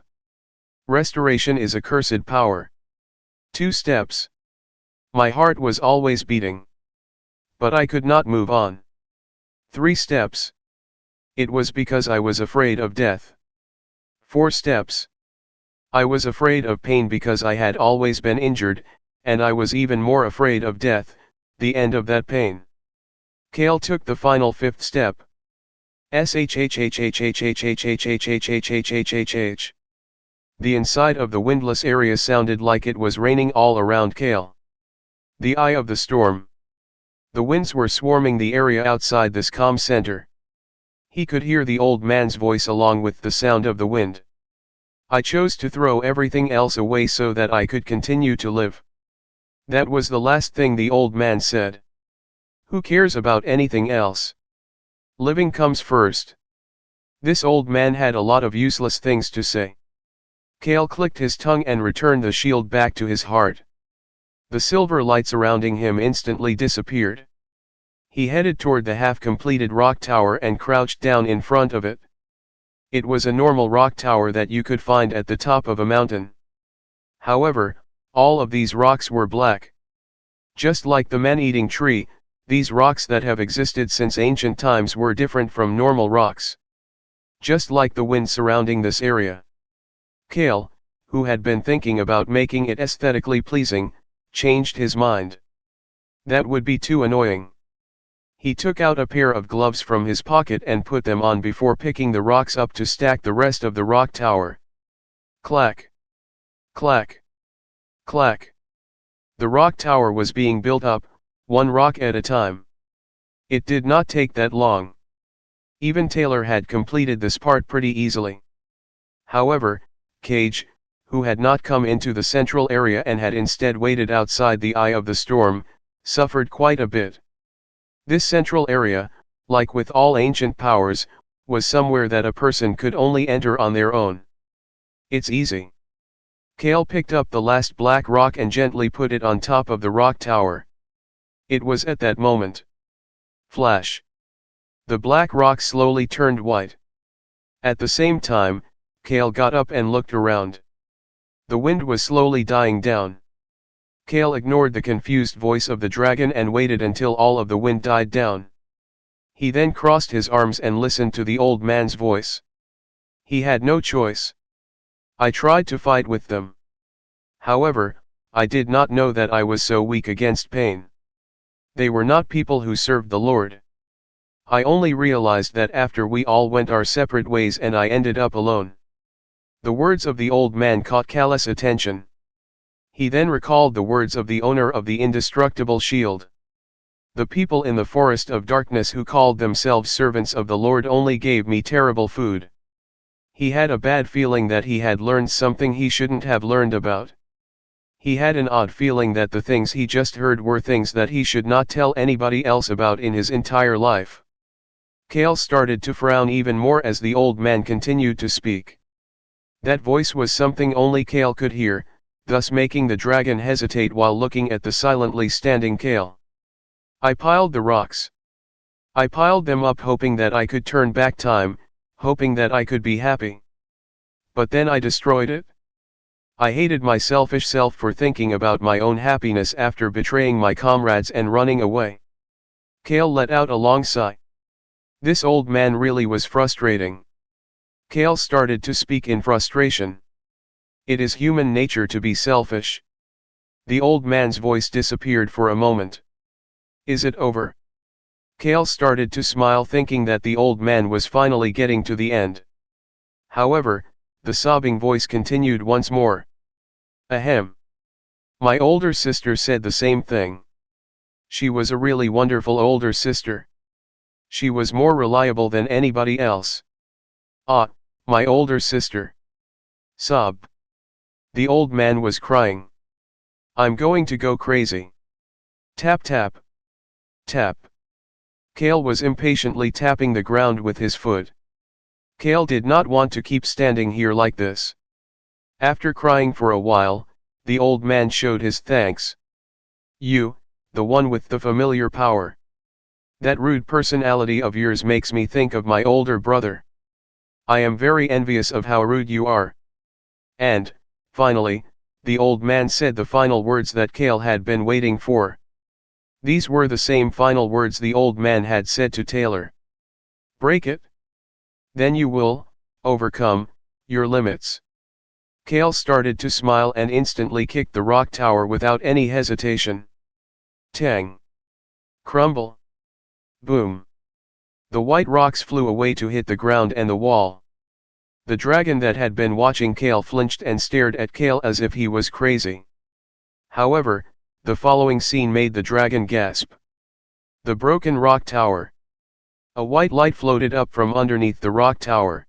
Restoration is a cursed power. 2 steps. My heart was always beating. But I could not move on. 3 steps. It was because I was afraid of death. 4 steps. I was afraid of pain because I had always been injured, and I was even more afraid of death, the end of that pain. Cale took the final 5th step. SHHHHHHHHHHHHHHHHH. The inside of the windless area sounded like it was raining all around Cale. The eye of the storm. The winds were swarming the area outside this calm center. He could hear the old man's voice along with the sound of the wind. I chose to throw everything else away so that I could continue to live. That was the last thing the old man said. Who cares about anything else? Living comes first. This old man had a lot of useless things to say. Cale clicked his tongue and returned the shield back to his heart. The silver light surrounding him instantly disappeared. He headed toward the half-completed rock tower and crouched down in front of it. It was a normal rock tower that you could find at the top of a mountain. However, all of these rocks were black. Just like the man-eating tree, these rocks that have existed since ancient times were different from normal rocks. Just like the wind surrounding this area. Cale, who had been thinking about making it aesthetically pleasing, changed his mind. That would be too annoying. He took out a pair of gloves from his pocket and put them on before picking the rocks up to stack the rest of the rock tower. Clack! Clack! Clack! The rock tower was being built up, one rock at a time. It did not take that long. Even Taylor had completed this part pretty easily. However, Cage, who had not come into the central area and had instead waited outside the eye of the storm, suffered quite a bit. This central area, like with all ancient powers, was somewhere that a person could only enter on their own. It's easy. Cale picked up the last black rock and gently put it on top of the rock tower. It was at that moment. Flash! The black rock slowly turned white. At the same time, Cale got up and looked around. The wind was slowly dying down. Cale ignored the confused voice of the dragon and waited until all of the wind died down. He then crossed his arms and listened to the old man's voice. He had no choice. I tried to fight with them. However, I did not know that I was so weak against pain. They were not people who served the Lord. I only realized that after we all went our separate ways and I ended up alone. The words of the old man caught Cale's attention. He then recalled the words of the owner of the indestructible shield. The people in the forest of darkness who called themselves servants of the Lord only gave me terrible food. He had a bad feeling that he had learned something he shouldn't have learned about. He had an odd feeling that the things he just heard were things that he should not tell anybody else about in his entire life. Cale started to frown even more as the old man continued to speak. That voice was something only Cale could hear, thus making the dragon hesitate while looking at the silently standing Cale. I piled the rocks. I piled them up hoping that I could turn back time, hoping that I could be happy. But then I destroyed it. I hated my selfish self for thinking about my own happiness after betraying my comrades and running away. Cale let out a long sigh. This old man really was frustrating. Cale started to speak in frustration. It is human nature to be selfish. The old man's voice disappeared for a moment. Is it over? Cale started to smile thinking that the old man was finally getting to the end. However, the sobbing voice continued once more. Ahem. My older sister said the same thing. She was a really wonderful older sister. She was more reliable than anybody else. Ah, my older sister. Sob. The old man was crying. I'm going to go crazy. Tap tap. Tap. Cale was impatiently tapping the ground with his foot. Cale did not want to keep standing here like this. After crying for a while, the old man showed his thanks. You, the one with the familiar power. That rude personality of yours makes me think of my older brother. I am very envious of how rude you are. And, finally, the old man said the final words that Cale had been waiting for. These were the same final words the old man had said to Taylor. Break it? Then you will overcome your limits. Cale started to smile and instantly kicked the rock tower without any hesitation. Tang! Crumble! Boom! The white rocks flew away to hit the ground and the wall. The dragon that had been watching Cale flinched and stared at Cale as if he was crazy. However, the following scene made the dragon gasp. The broken rock tower. A white light floated up from underneath the rock tower.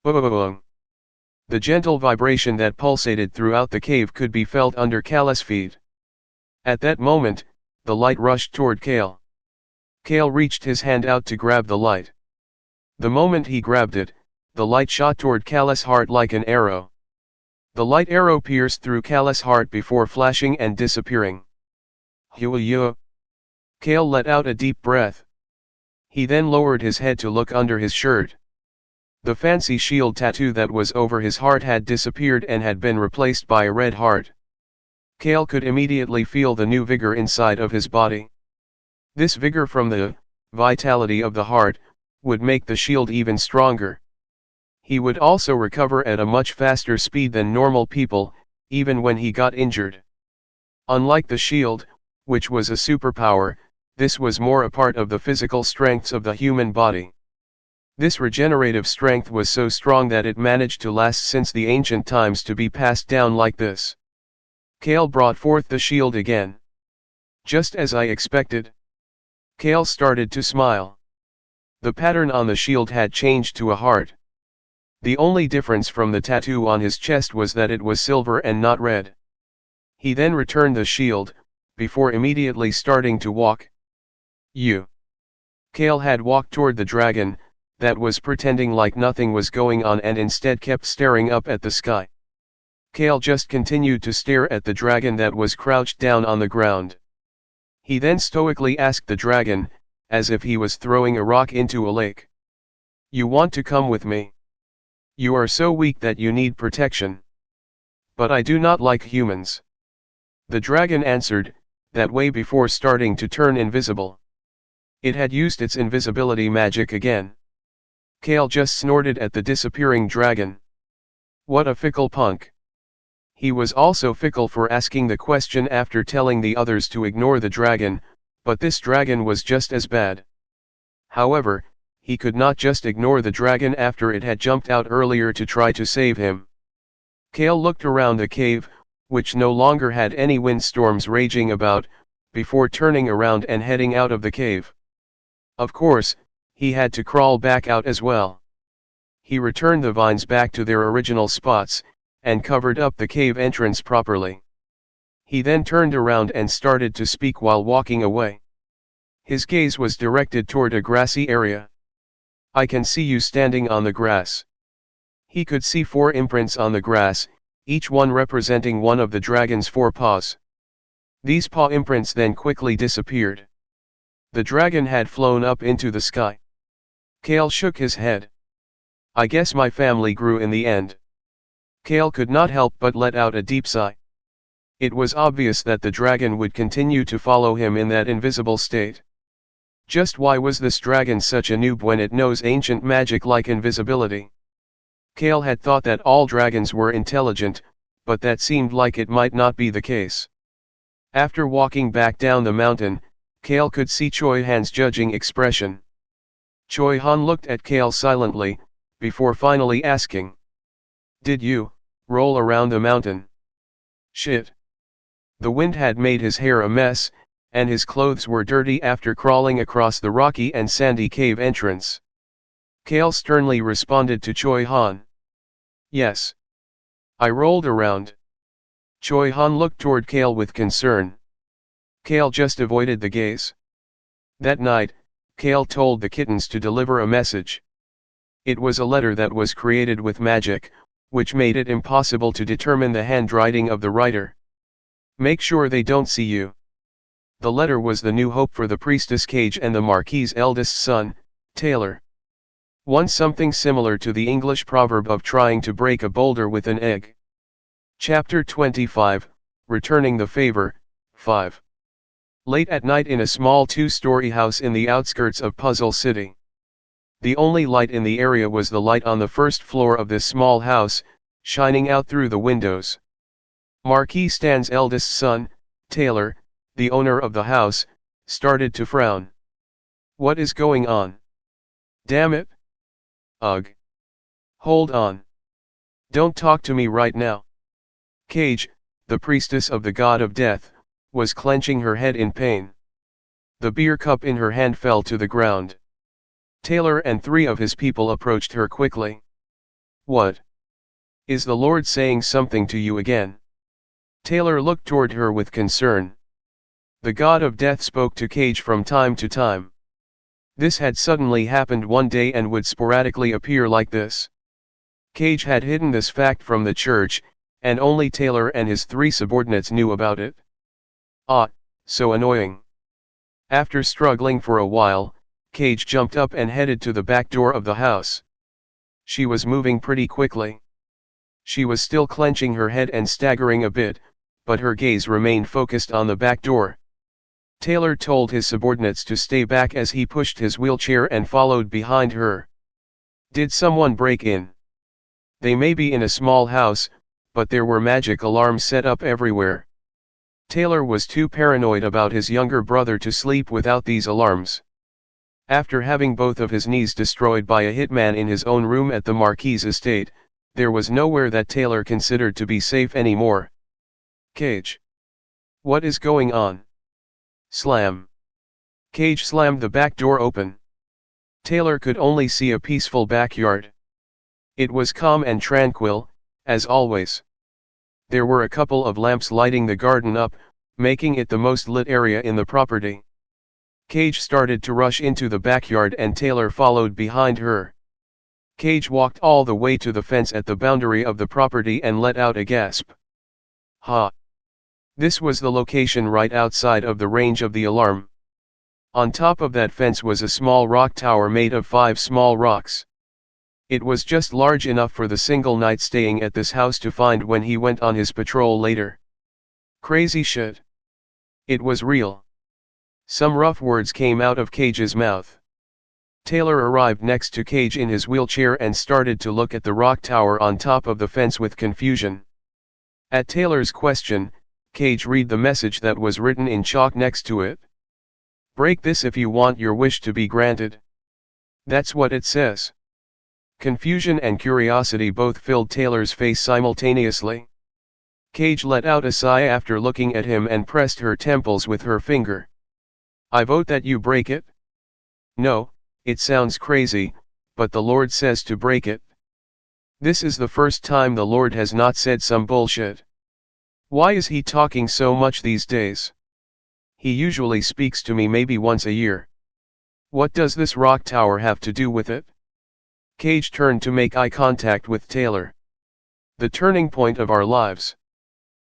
Boom! The gentle vibration that pulsated throughout the cave could be felt under Cale's feet. At that moment, the light rushed toward Cale. Cale reached his hand out to grab the light. The moment he grabbed it, the light shot toward Cale's heart like an arrow. The light arrow pierced through Cale's heart before flashing and disappearing. Hua. Cale let out a deep breath. He then lowered his head to look under his shirt. The fancy shield tattoo that was over his heart had disappeared and had been replaced by a red heart. Cale could immediately feel the new vigor inside of his body. This vigor from the vitality of the heart would make the shield even stronger. He would also recover at a much faster speed than normal people, even when he got injured. Unlike the shield, which was a superpower. This was more a part of the physical strengths of the human body. This regenerative strength was so strong that it managed to last since the ancient times, to be passed down like this. Cale brought forth the shield again. Just as I expected. Cale started to smile. The pattern on the shield had changed to a heart. The only difference from the tattoo on his chest was that it was silver and not red. He then returned the shield, before immediately starting to walk. Cale had walked toward the dragon, that was pretending like nothing was going on and instead kept staring up at the sky. Cale just continued to stare at the dragon that was crouched down on the ground. He then stoically asked the dragon, as if he was throwing a rock into a lake. You want to come with me? You are so weak that you need protection. But I do not like humans. The dragon answered, that way before starting to turn invisible. It had used its invisibility magic again. Cale just snorted at the disappearing dragon. What a fickle punk. He was also fickle for asking the question after telling the others to ignore the dragon, but this dragon was just as bad. However, he could not just ignore the dragon after it had jumped out earlier to try to save him. Cale looked around the cave, which no longer had any windstorms raging about, before turning around and heading out of the cave. Of course, he had to crawl back out as well. He returned the vines back to their original spots, and covered up the cave entrance properly. He then turned around and started to speak while walking away. His gaze was directed toward a grassy area. I can see you standing on the grass. He could see 4 imprints on the grass, each one representing one of the dragon's 4 paws. These paw imprints then quickly disappeared. The dragon had flown up into the sky. Cale shook his head. I guess my family grew in the end. Cale could not help but let out a deep sigh. It was obvious that the dragon would continue to follow him in that invisible state. Just why was this dragon such a noob when it knows ancient magic like invisibility? Cale had thought that all dragons were intelligent, but that seemed like it might not be the case. After walking back down the mountain, Cale could see Choi Han's judging expression. Choi Han looked at Cale silently, before finally asking. Did you roll around the mountain? Shit. The wind had made his hair a mess, and his clothes were dirty after crawling across the rocky and sandy cave entrance. Cale sternly responded to Choi Han. Yes. I rolled around. Choi Han looked toward Cale with concern. Cale just avoided the gaze. That night, Cale told the kittens to deliver a message. It was a letter that was created with magic, which made it impossible to determine the handwriting of the writer. Make sure they don't see you. The letter was the new hope for the priestess Cage and the Marquis's eldest son, Taylor. Once something similar to the English proverb of trying to break a boulder with an egg. Chapter 25, Returning the Favor, 5. Late at night in a small 2-story house in the outskirts of Puzzle City. The only light in the area was the light on the first floor of this small house, shining out through the windows. Marquis Stan's eldest son, Taylor, the owner of the house, started to frown. What is going on? Damn it. Ugh. Hold on. Don't talk to me right now. Cage, the priestess of the god of death, was clenching her head in pain. The beer cup in her hand fell to the ground. Taylor and 3 of his people approached her quickly. What? Is the Lord saying something to you again? Taylor looked toward her with concern. The god of death spoke to Cage from time to time. This had suddenly happened one day and would sporadically appear like this. Cage had hidden this fact from the church, and only Taylor and his 3 subordinates knew about it. Ah, so annoying. After struggling for a while, Cage jumped up and headed to the back door of the house. She was moving pretty quickly. She was still clenching her head and staggering a bit, but her gaze remained focused on the back door. Taylor told his subordinates to stay back as he pushed his wheelchair and followed behind her. Did someone break in? They may be in a small house, but there were magic alarms set up everywhere. Taylor was too paranoid about his younger brother to sleep without these alarms. After having both of his knees destroyed by a hitman in his own room at the Marquis estate, there was nowhere that Taylor considered to be safe anymore. Cage. What is going on? Slam. Cage slammed the back door open. Taylor could only see a peaceful backyard. It was calm and tranquil, as always. There were a couple of lamps lighting the garden up, making it the most lit area in the property. Cage started to rush into the backyard and Taylor followed behind her. Cage walked all the way to the fence at the boundary of the property and let out a gasp. Ha! This was the location right outside of the range of the alarm. On top of that fence was a small rock tower made of 5 small rocks. It was just large enough for the single night staying at this house to find when he went on his patrol later. Crazy shit. It was real. Some rough words came out of Cage's mouth. Taylor arrived next to Cage in his wheelchair and started to look at the rock tower on top of the fence with confusion. At Taylor's question, Cage read the message that was written in chalk next to it. Break this if you want your wish to be granted. That's what it says. Confusion and curiosity both filled Taylor's face simultaneously. Cage let out a sigh after looking at him and pressed her temples with her finger. I vote that you break it. No, it sounds crazy, but the Lord says to break it. This is the first time the Lord has not said some bullshit. Why is he talking so much these days? He usually speaks to me maybe once a year. What does this rock tower have to do with it? Cage turned to make eye contact with Taylor. The turning point of our lives.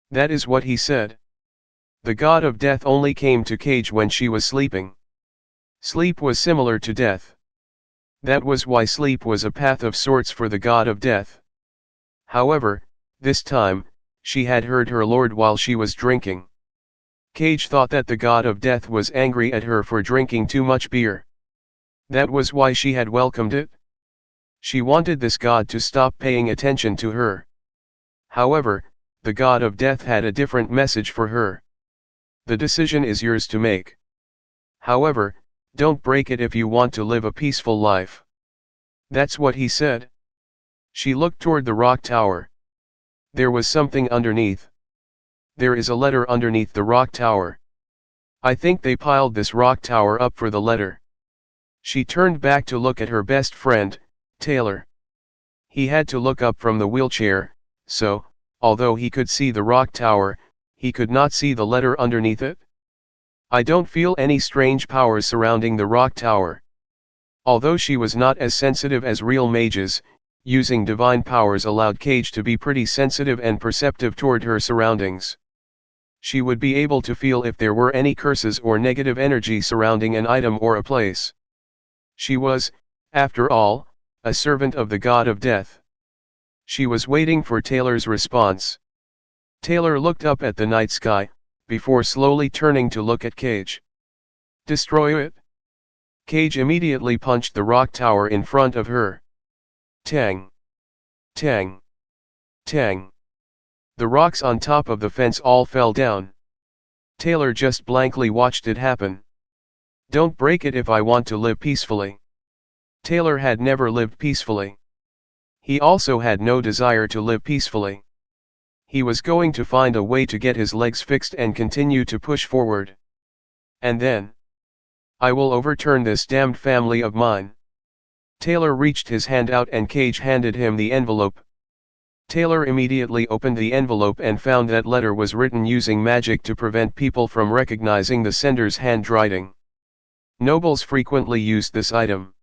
That is what he said. The god of death only came to Cage when she was sleeping. Sleep was similar to death. That was why sleep was a path of sorts for the god of death. However, this time, she had heard her lord while she was drinking. Cage thought that the god of death was angry at her for drinking too much beer. That was why she had welcomed it. She wanted this god to stop paying attention to her. However, the god of death had a different message for her. The decision is yours to make. However, don't break it if you want to live a peaceful life. That's what he said. She looked toward the rock tower. There was something underneath. There is a letter underneath the rock tower. I think they piled this rock tower up for the letter. She turned back to look at her best friend, Taylor. He had to look up from the wheelchair, so, although he could see the rock tower, he could not see the letter underneath it. I don't feel any strange powers surrounding the rock tower. Although she was not as sensitive as real mages, using divine powers allowed Cage to be pretty sensitive and perceptive toward her surroundings. She would be able to feel if there were any curses or negative energy surrounding an item or a place. She was, after all, a servant of the god of death. She was waiting for Taylor's response. Taylor looked up at the night sky, before slowly turning to look at Cage. Destroy it? Cage immediately punched the rock tower in front of her. Tang! Tang! Tang! The rocks on top of the fence all fell down. Taylor just blankly watched it happen. Don't break it if I want to live peacefully. Taylor had never lived peacefully. He also had no desire to live peacefully. He was going to find a way to get his legs fixed and continue to push forward. And then, I will overturn this damned family of mine. Taylor reached his hand out and Cage handed him the envelope. Taylor immediately opened the envelope and found that letter was written using magic to prevent people from recognizing the sender's handwriting. Nobles frequently used this item.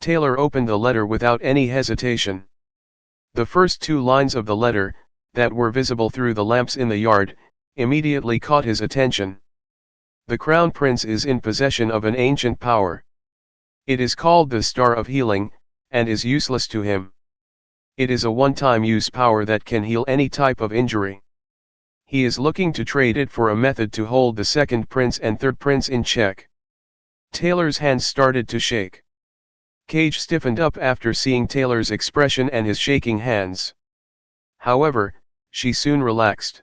Taylor opened the letter without any hesitation. The first 2 lines of the letter, that were visible through the lamps in the yard, immediately caught his attention. The Crown Prince is in possession of an ancient power. It is called the Star of Healing, and is useless to him. It is a one-time use power that can heal any type of injury. He is looking to trade it for a method to hold the second prince and third prince in check. Taylor's hands started to shake. Cage stiffened up after seeing Taylor's expression and his shaking hands. However, she soon relaxed.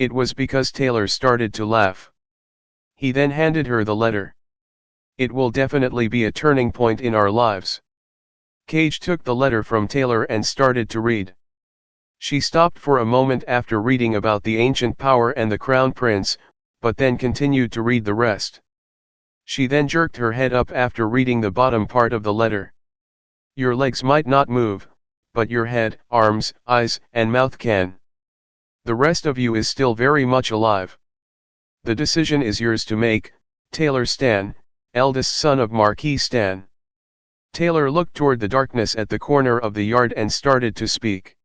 It was because Taylor started to laugh. He then handed her the letter. It will definitely be a turning point in our lives. Cage took the letter from Taylor and started to read. She stopped for a moment after reading about the ancient power and the crown prince, but then continued to read the rest. She then jerked her head up after reading the bottom part of the letter. Your legs might not move, but your head, arms, eyes, and mouth can. The rest of you is still very much alive. The decision is yours to make, Taylor Stan, eldest son of Marquis Stan. Taylor looked toward the darkness at the corner of the yard and started to speak.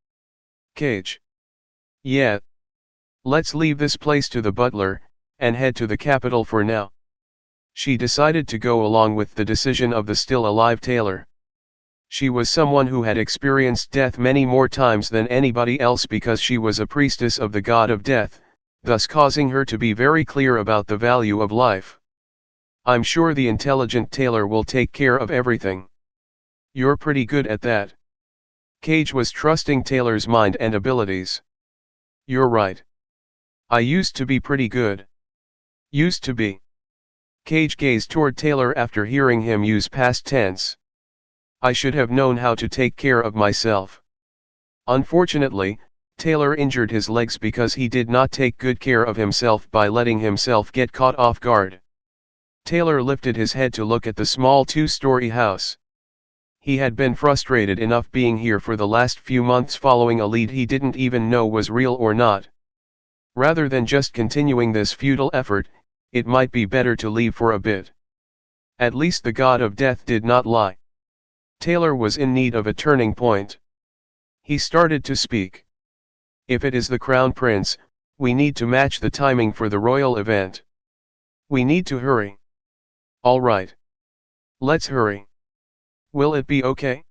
Cage. Yeah. Let's leave this place to the butler, and head to the capital for now. She decided to go along with the decision of the still alive Taylor. She was someone who had experienced death many more times than anybody else because she was a priestess of the god of death, thus causing her to be very clear about the value of life. I'm sure the intelligent Taylor will take care of everything. You're pretty good at that. Cage was trusting Taylor's mind and abilities. You're right. I used to be pretty good. Used to be. Cage gazed toward Taylor after hearing him use past tense. I should have known how to take care of myself. Unfortunately, Taylor injured his legs because he did not take good care of himself by letting himself get caught off guard. Taylor lifted his head to look at the small two-story house. He had been frustrated enough being here for the last few months following a lead he didn't even know was real or not. Rather than just continuing this futile effort, it might be better to leave for a bit. At least the god of death did not lie. Taylor was in need of a turning point. He started to speak. If it is the crown prince, we need to match the timing for the royal event. We need to hurry. All right. Let's hurry. Will it be okay?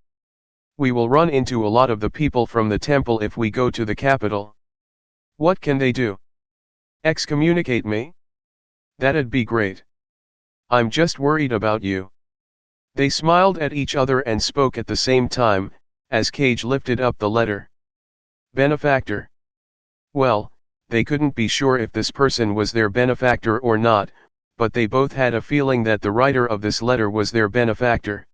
We will run into a lot of the people from the temple if we go to the capital. What can they do? Excommunicate me? That'd be great. I'm just worried about you. They smiled at each other and spoke at the same time, as Cage lifted up the letter. Benefactor. Well, they couldn't be sure if this person was their benefactor or not, but they both had a feeling that the writer of this letter was their benefactor.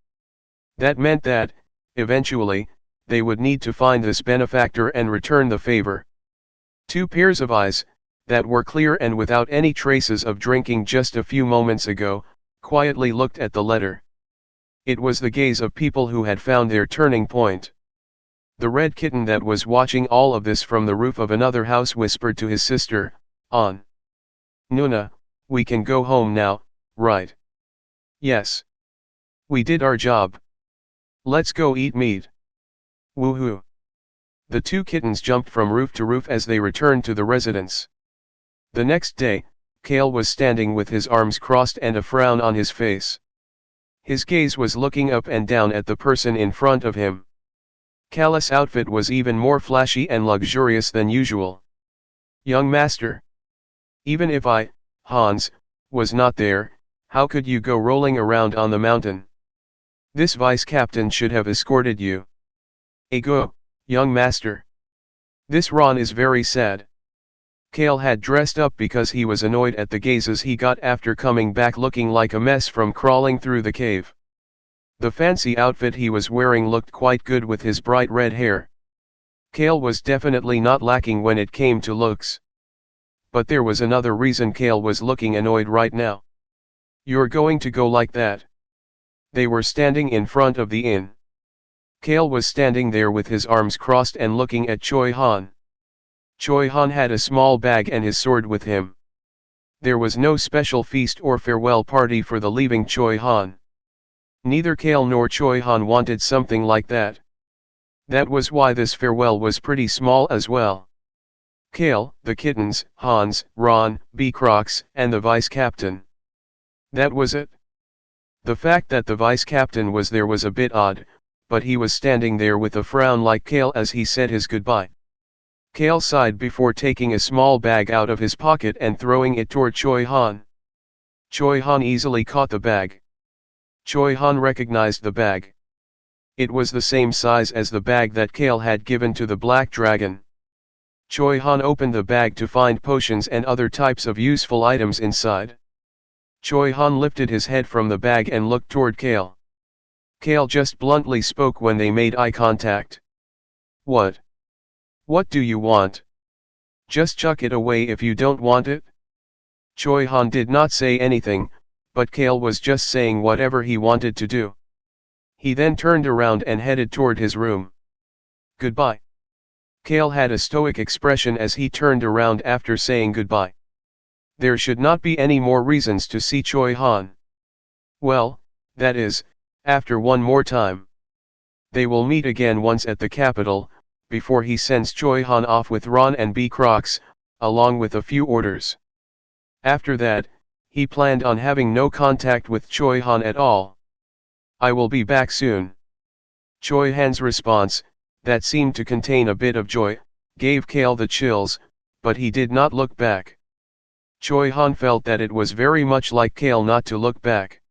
That meant that, eventually, they would need to find this benefactor and return the favor. Two pairs of eyes, that were clear and without any traces of drinking just a few moments ago, quietly looked at the letter. It was the gaze of people who had found their turning point. The red kitten that was watching all of this from the roof of another house whispered to his sister, "On. Nuna, we can go home now, right?" "Yes. We did our job. Let's go eat meat." Woohoo. The two kittens jumped from roof to roof as they returned to the residence. The next day, Cale was standing with his arms crossed and a frown on his face. His gaze was looking up and down at the person in front of him. Cale's outfit was even more flashy and luxurious than usual. "Young master. Even if I, Hans, was not there, how could you go rolling around on the mountain? This vice-captain should have escorted you." "Ego, young master. This Ron is very sad." Cale had dressed up because he was annoyed at the gazes he got after coming back looking like a mess from crawling through the cave. The fancy outfit he was wearing looked quite good with his bright red hair. Cale was definitely not lacking when it came to looks. But there was another reason Cale was looking annoyed right now. "You're going to go like that?" They were standing in front of the inn. Cale was standing there with his arms crossed and looking at Choi Han. Choi Han had a small bag and his sword with him. There was no special feast or farewell party for the leaving Choi Han. Neither Cale nor Choi Han wanted something like that. That was why this farewell was pretty small as well. Cale, the kittens, Hans, Ron, B. Crocs, and the vice-captain. That was it. The fact that the vice-captain was there was a bit odd, but he was standing there with a frown like Cale as he said his goodbye. Cale sighed before taking a small bag out of his pocket and throwing it toward Choi Han. Choi Han easily caught the bag. Choi Han recognized the bag. It was the same size as the bag that Cale had given to the Black Dragon. Choi Han opened the bag to find potions and other types of useful items inside. Choi Han lifted his head from the bag and looked toward Cale. Cale just bluntly spoke when they made eye contact. What? What do you want? Just chuck it away if you don't want it? Choi Han did not say anything, but Cale was just saying whatever he wanted to do. He then turned around and headed toward his room. Goodbye. Cale had a stoic expression as he turned around after saying goodbye. There should not be any more reasons to see Choi Han. Well, that is, after one more time. They will meet again once at the capital, before he sends Choi Han off with Ron and B. Crocs, along with a few orders. After that, he planned on having no contact with Choi Han at all. I will be back soon. Choi Han's response, that seemed to contain a bit of joy, gave Cale the chills, but he did not look back. Choi Han felt that it was very much like Cale not to look back.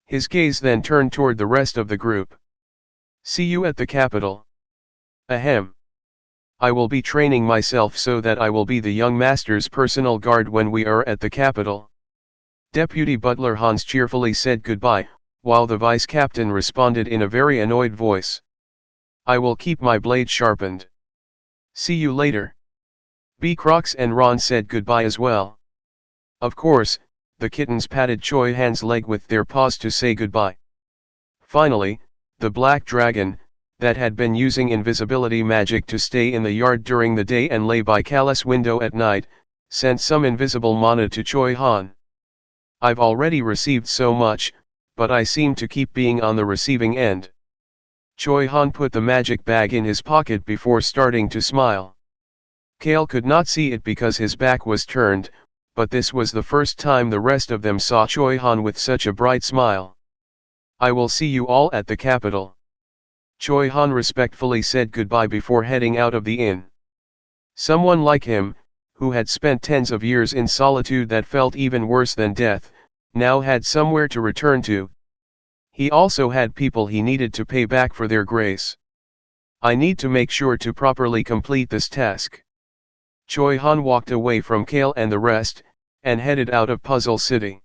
His gaze then turned toward the rest of the group. See you at the capital. Ahem. I will be training myself so that I will be the young master's personal guard when we are at the capital. Deputy Butler Hans cheerfully said goodbye, while the vice captain responded in a very annoyed voice. I will keep my blade sharpened. See you later. B. Crocs and Ron said goodbye as well. Of course, the kittens patted Choi Han's leg with their paws to say goodbye. Finally, the black dragon, that had been using invisibility magic to stay in the yard during the day and lay by Cale's window at night, sent some invisible mana to Choi Han. I've already received so much, but I seem to keep being on the receiving end. Choi Han put the magic bag in his pocket before starting to smile. Cale could not see it because his back was turned, but this was the first time the rest of them saw Choi Han with such a bright smile. I will see you all at the capital. Choi Han respectfully said goodbye before heading out of the inn. Someone like him, who had spent tens of years in solitude that felt even worse than death, now had somewhere to return to. He also had people he needed to pay back for their grace. I need to make sure to properly complete this task. Choi Han walked away from Cale and the rest, and headed out of Puzzle City.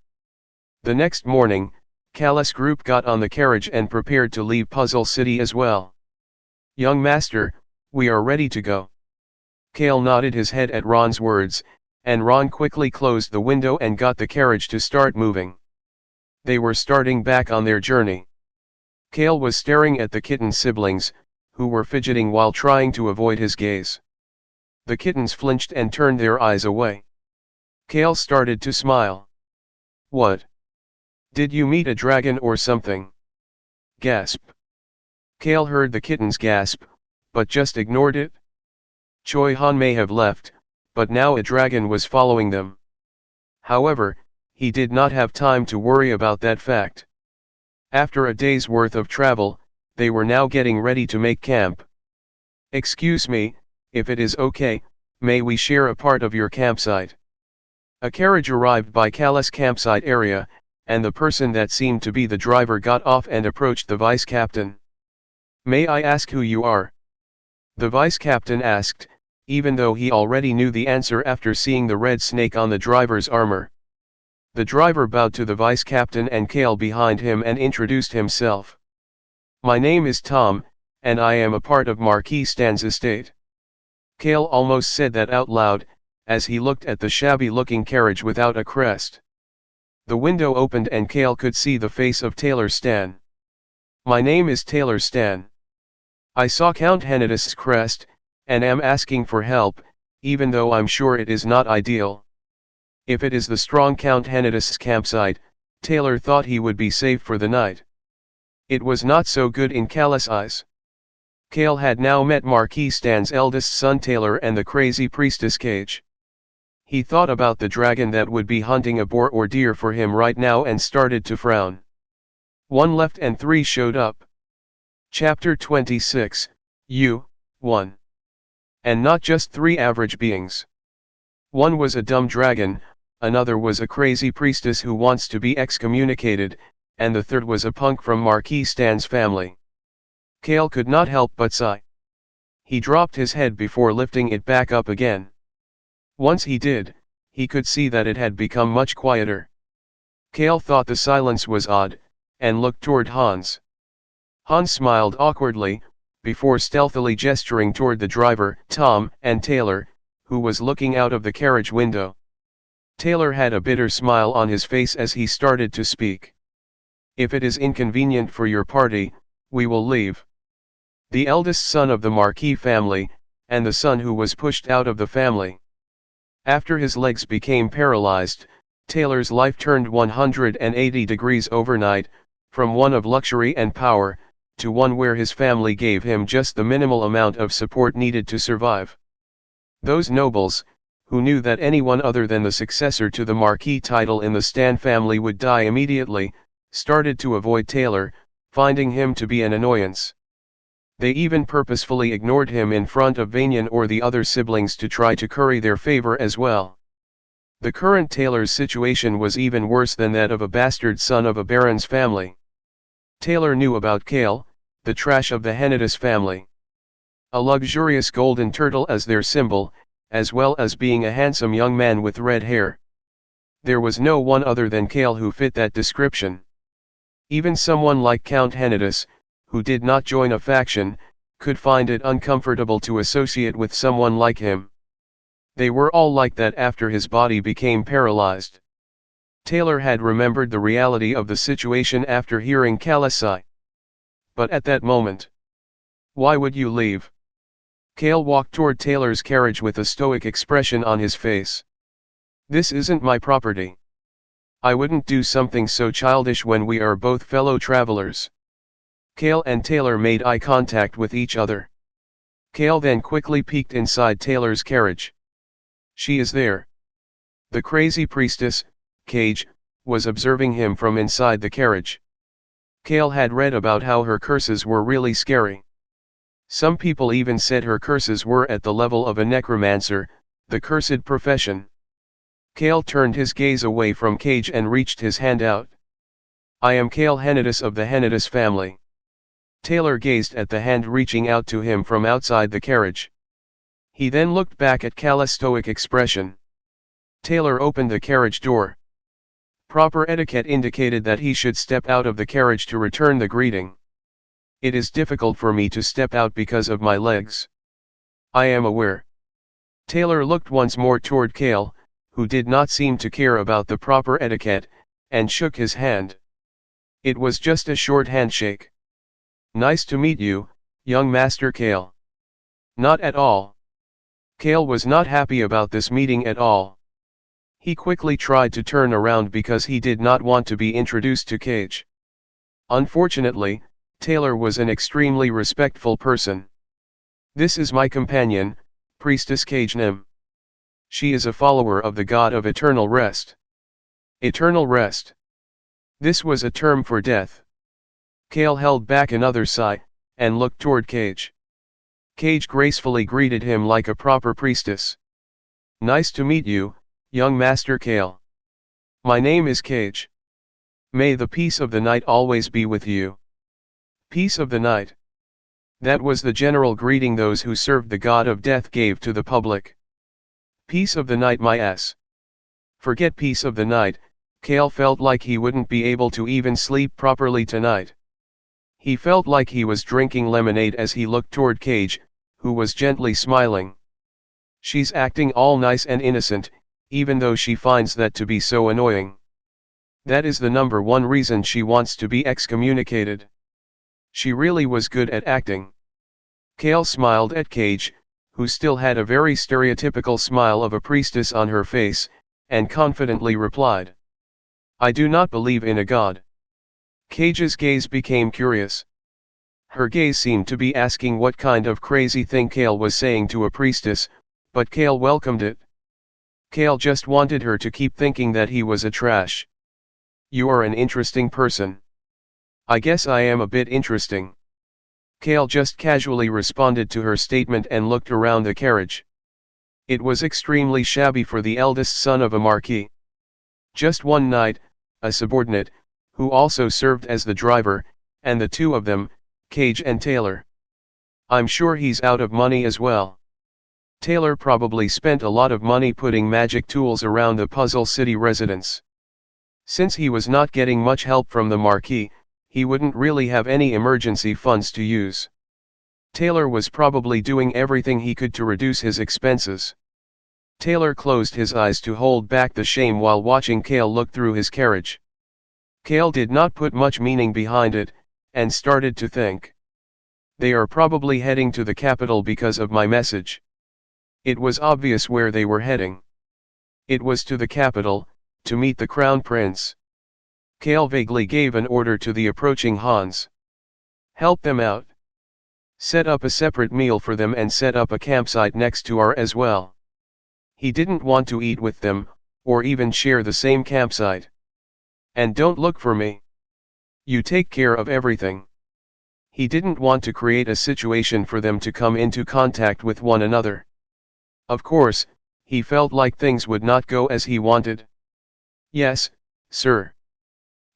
The next morning, Cale's group got on the carriage and prepared to leave Puzzle City as well. Young master, we are ready to go. Cale nodded his head at Ron's words, and Ron quickly closed the window and got the carriage to start moving. They were starting back on their journey. Cale was staring at the kitten siblings, who were fidgeting while trying to avoid his gaze. The kittens flinched and turned their eyes away. Cale started to smile. What? Did you meet a dragon or something? Gasp. Cale heard the kittens gasp, but just ignored it. Choi Han may have left, but now a dragon was following them. However, he did not have time to worry about that fact. After a day's worth of travel, they were now getting ready to make camp. Excuse me, if it is okay, may we share a part of your campsite? A carriage arrived by Cale's campsite area, and the person that seemed to be the driver got off and approached the vice captain. May I ask who you are? The vice captain asked, even though he already knew the answer after seeing the red snake on the driver's armor. The driver bowed to the vice captain and Cale behind him and introduced himself. My name is Tom, and I am a part of Marquis Stan's estate. Cale almost said that out loud, as he looked at the shabby-looking carriage without a crest. The window opened and Cale could see the face of Taylor Stan. My name is Taylor Stan. I saw Count Henituse's crest, and am asking for help, even though I'm sure it is not ideal. If it is the strong Count Henituse's campsite, Taylor thought he would be safe for the night. It was not so good in Cale's eyes. Cale had now met Marquis Stan's eldest son Taylor and the crazy priestess Cage. He thought about the dragon that would be hunting a boar or deer for him right now and started to frown. One left and three showed up. Chapter 26, 1. And not just three average beings. One was a dumb dragon, another was a crazy priestess who wants to be excommunicated, and the third was a punk from Marquis Stan's family. Cale could not help but sigh. He dropped his head before lifting it back up again. Once he did, he could see that it had become much quieter. Cale thought the silence was odd, and looked toward Hans. Hans smiled awkwardly, before stealthily gesturing toward the driver, Tom, and Taylor, who was looking out of the carriage window. Taylor had a bitter smile on his face as he started to speak. "If it is inconvenient for your party, we will leave." The eldest son of the Marquis family, and the son who was pushed out of the family. After his legs became paralyzed, Taylor's life turned 180 degrees overnight, from one of luxury and power, to one where his family gave him just the minimal amount of support needed to survive. Those nobles, who knew that anyone other than the successor to the Marquis title in the Stan family would die immediately, started to avoid Taylor, finding him to be an annoyance. They even purposefully ignored him in front of Vanian or the other siblings to try to curry their favor as well. The current Taylor's situation was even worse than that of a bastard son of a baron's family. Taylor knew about Cale, the trash of the Henituse family. A luxurious golden turtle as their symbol, as well as being a handsome young man with red hair. There was no one other than Cale who fit that description. Even someone like Count Henituse, who did not join a faction, could find it uncomfortable to associate with someone like him. They were all like that after his body became paralyzed. Taylor had remembered the reality of the situation after hearing Cale sigh. But at that moment, "Why would you leave?" Cale walked toward Taylor's carriage with a stoic expression on his face. "This isn't my property. I wouldn't do something so childish when we are both fellow travelers." Cale and Taylor made eye contact with each other. Cale then quickly peeked inside Taylor's carriage. "She is there." The crazy priestess, Cage, was observing him from inside the carriage. Cale had read about how her curses were really scary. Some people even said her curses were at the level of a necromancer, the cursed profession. Cale turned his gaze away from Cage and reached his hand out. "I am Cale Henituse of the Henituse family." Taylor gazed at the hand reaching out to him from outside the carriage. He then looked back at Cale's stoic expression. Taylor opened the carriage door. Proper etiquette indicated that he should step out of the carriage to return the greeting. "It is difficult for me to step out because of my legs." "I am aware." Taylor looked once more toward Cale, who did not seem to care about the proper etiquette, and shook his hand. It was just a short handshake. "Nice to meet you, young Master Cale." "Not at all." Cale was not happy about this meeting at all. He quickly tried to turn around because he did not want to be introduced to Cage. Unfortunately, Taylor was an extremely respectful person. "This is my companion, Priestess Cage Nim. She is a follower of the god of eternal rest." Eternal rest. This was a term for death. Cale held back another sigh, and looked toward Cage. Cage gracefully greeted him like a proper priestess. "Nice to meet you, young Master Cale. My name is Cage. May the peace of the night always be with you." Peace of the night. That was the general greeting those who served the god of death gave to the public. Peace of the night, my ass. Forget peace of the night, Cale felt like he wouldn't be able to even sleep properly tonight. He felt like he was drinking lemonade as he looked toward Cage, who was gently smiling. She's acting all nice and innocent, even though she finds that to be so annoying. That is the number one reason she wants to be excommunicated. She really was good at acting. Cale smiled at Cage, who still had a very stereotypical smile of a priestess on her face, and confidently replied, "I do not believe in a god." Cage's gaze became curious. Her gaze seemed to be asking what kind of crazy thing Cale was saying to a priestess, but Cale welcomed it. Cale just wanted her to keep thinking that he was a trash. "You are an interesting person." "I guess I am a bit interesting." Cale just casually responded to her statement and looked around the carriage. It was extremely shabby for the eldest son of a marquis. Just one knight, a subordinate, who also served as the driver, and the two of them, Cage and Taylor. I'm sure he's out of money as well. Taylor probably spent a lot of money putting magic tools around the Puzzle City residence. Since he was not getting much help from the Marquis, he wouldn't really have any emergency funds to use. Taylor was probably doing everything he could to reduce his expenses. Taylor closed his eyes to hold back the shame while watching Cale look through his carriage. Cale did not put much meaning behind it, and started to think. They are probably heading to the capital because of my message. It was obvious where they were heading. It was to the capital, to meet the Crown Prince. Cale vaguely gave an order to the approaching Hans. Help them out. Set up a separate meal for them and set up a campsite next to ours as well. He didn't want to eat with them, or even share the same campsite. And don't look for me. You take care of everything. He didn't want to create a situation for them to come into contact with one another. Of course, he felt like things would not go as he wanted. Yes, sir.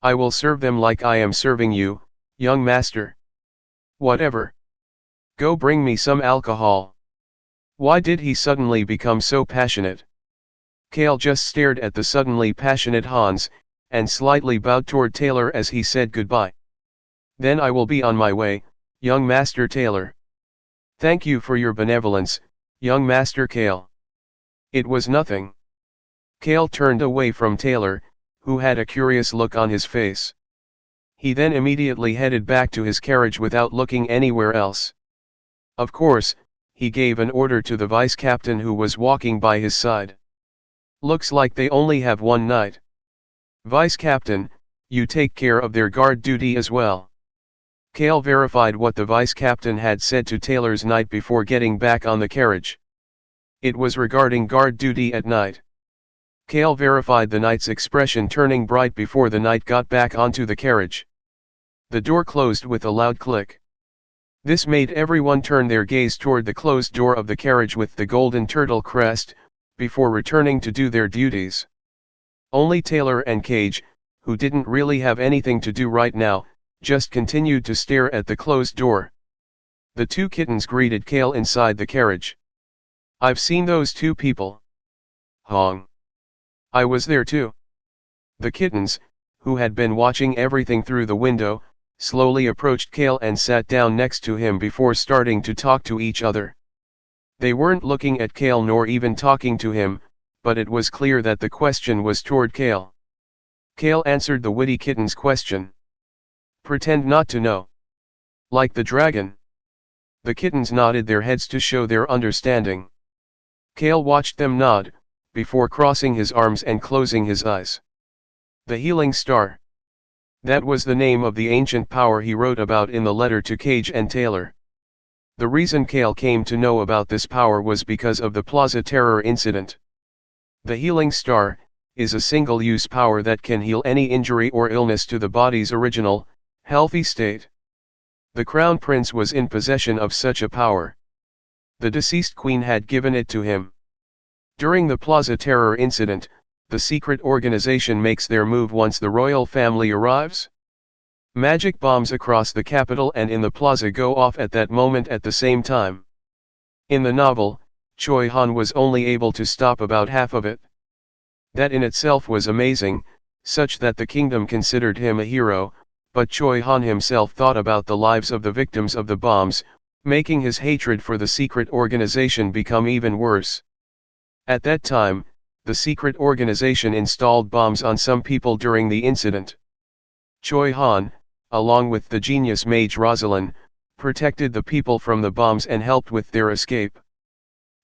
I will serve them like I am serving you, young master. Whatever. Go bring me some alcohol. Why did he suddenly become so passionate? Cale just stared at the suddenly passionate Hans, and slightly bowed toward Taylor as he said goodbye. Then I will be on my way, young Master Taylor. Thank you for your benevolence, young Master Cale. It was nothing. Cale turned away from Taylor, who had a curious look on his face. He then immediately headed back to his carriage without looking anywhere else. Of course, he gave an order to the vice captain who was walking by his side. Looks like they only have one night. Vice captain, you take care of their guard duty as well. Cale verified what the vice captain had said to Taylor's night before getting back on the carriage. It was regarding guard duty at night. Cale verified the knight's expression turning bright before the knight got back onto the carriage. The door closed with a loud click. This made everyone turn their gaze toward the closed door of the carriage with the golden turtle crest, before returning to do their duties. Only Taylor and Cage, who didn't really have anything to do right now, just continued to stare at the closed door. The two kittens greeted Cale inside the carriage. I've seen those two people. Hong. I was there too. The kittens, who had been watching everything through the window, slowly approached Cale and sat down next to him before starting to talk to each other. They weren't looking at Cale nor even talking to him, but it was clear that the question was toward Cale. Cale answered the witty kitten's question. Pretend not to know. Like the dragon. The kittens nodded their heads to show their understanding. Cale watched them nod, before crossing his arms and closing his eyes. The Healing Star. That was the name of the ancient power he wrote about in the letter to Cage and Taylor. The reason Cale came to know about this power was because of the Plaza Terror incident. The Healing Star is a single-use power that can heal any injury or illness to the body's original, healthy state. The Crown Prince was in possession of such a power. The deceased queen had given it to him. During the Plaza Terror incident, the secret organization makes their move once the royal family arrives. Magic bombs across the capital and in the plaza go off at that moment at the same time. In the novel, Choi Han was only able to stop about half of it. That in itself was amazing, such that the kingdom considered him a hero, but Choi Han himself thought about the lives of the victims of the bombs, making his hatred for the secret organization become even worse. At that time, the secret organization installed bombs on some people during the incident. Choi Han, along with the genius mage Rosalind, protected the people from the bombs and helped with their escape.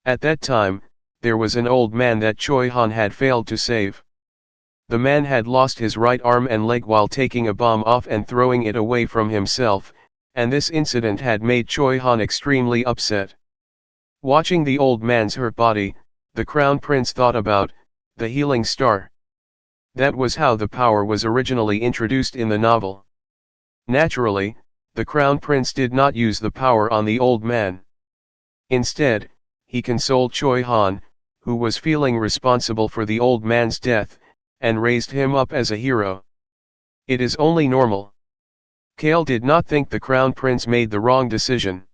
At that time, there was an old man that Choi Han had failed to save. The man had lost his right arm and leg while taking a bomb off and throwing it away from himself, and this incident had made Choi Han extremely upset. Watching the old man's hurt body, the Crown Prince thought about the Healing Star. That was how the power was originally introduced in the novel. Naturally, the Crown Prince did not use the power on the old man. Instead, he consoled Choi Han, who was feeling responsible for the old man's death, and raised him up as a hero. It is only normal. Cale did not think the Crown Prince made the wrong decision.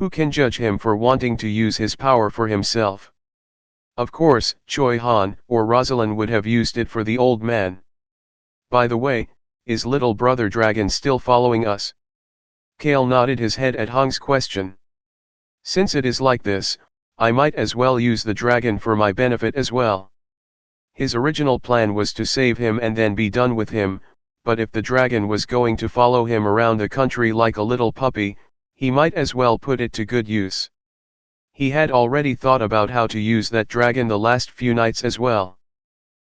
Who can judge him for wanting to use his power for himself? Of course, Choi Han or Rosalind would have used it for the old man. By the way, is little brother dragon still following us? Cale nodded his head at Hong's question. Since it is like this, I might as well use the dragon for my benefit as well. His original plan was to save him and then be done with him, but if the dragon was going to follow him around the country like a little puppy, he might as well put it to good use. He had already thought about how to use that dragon the last few nights as well.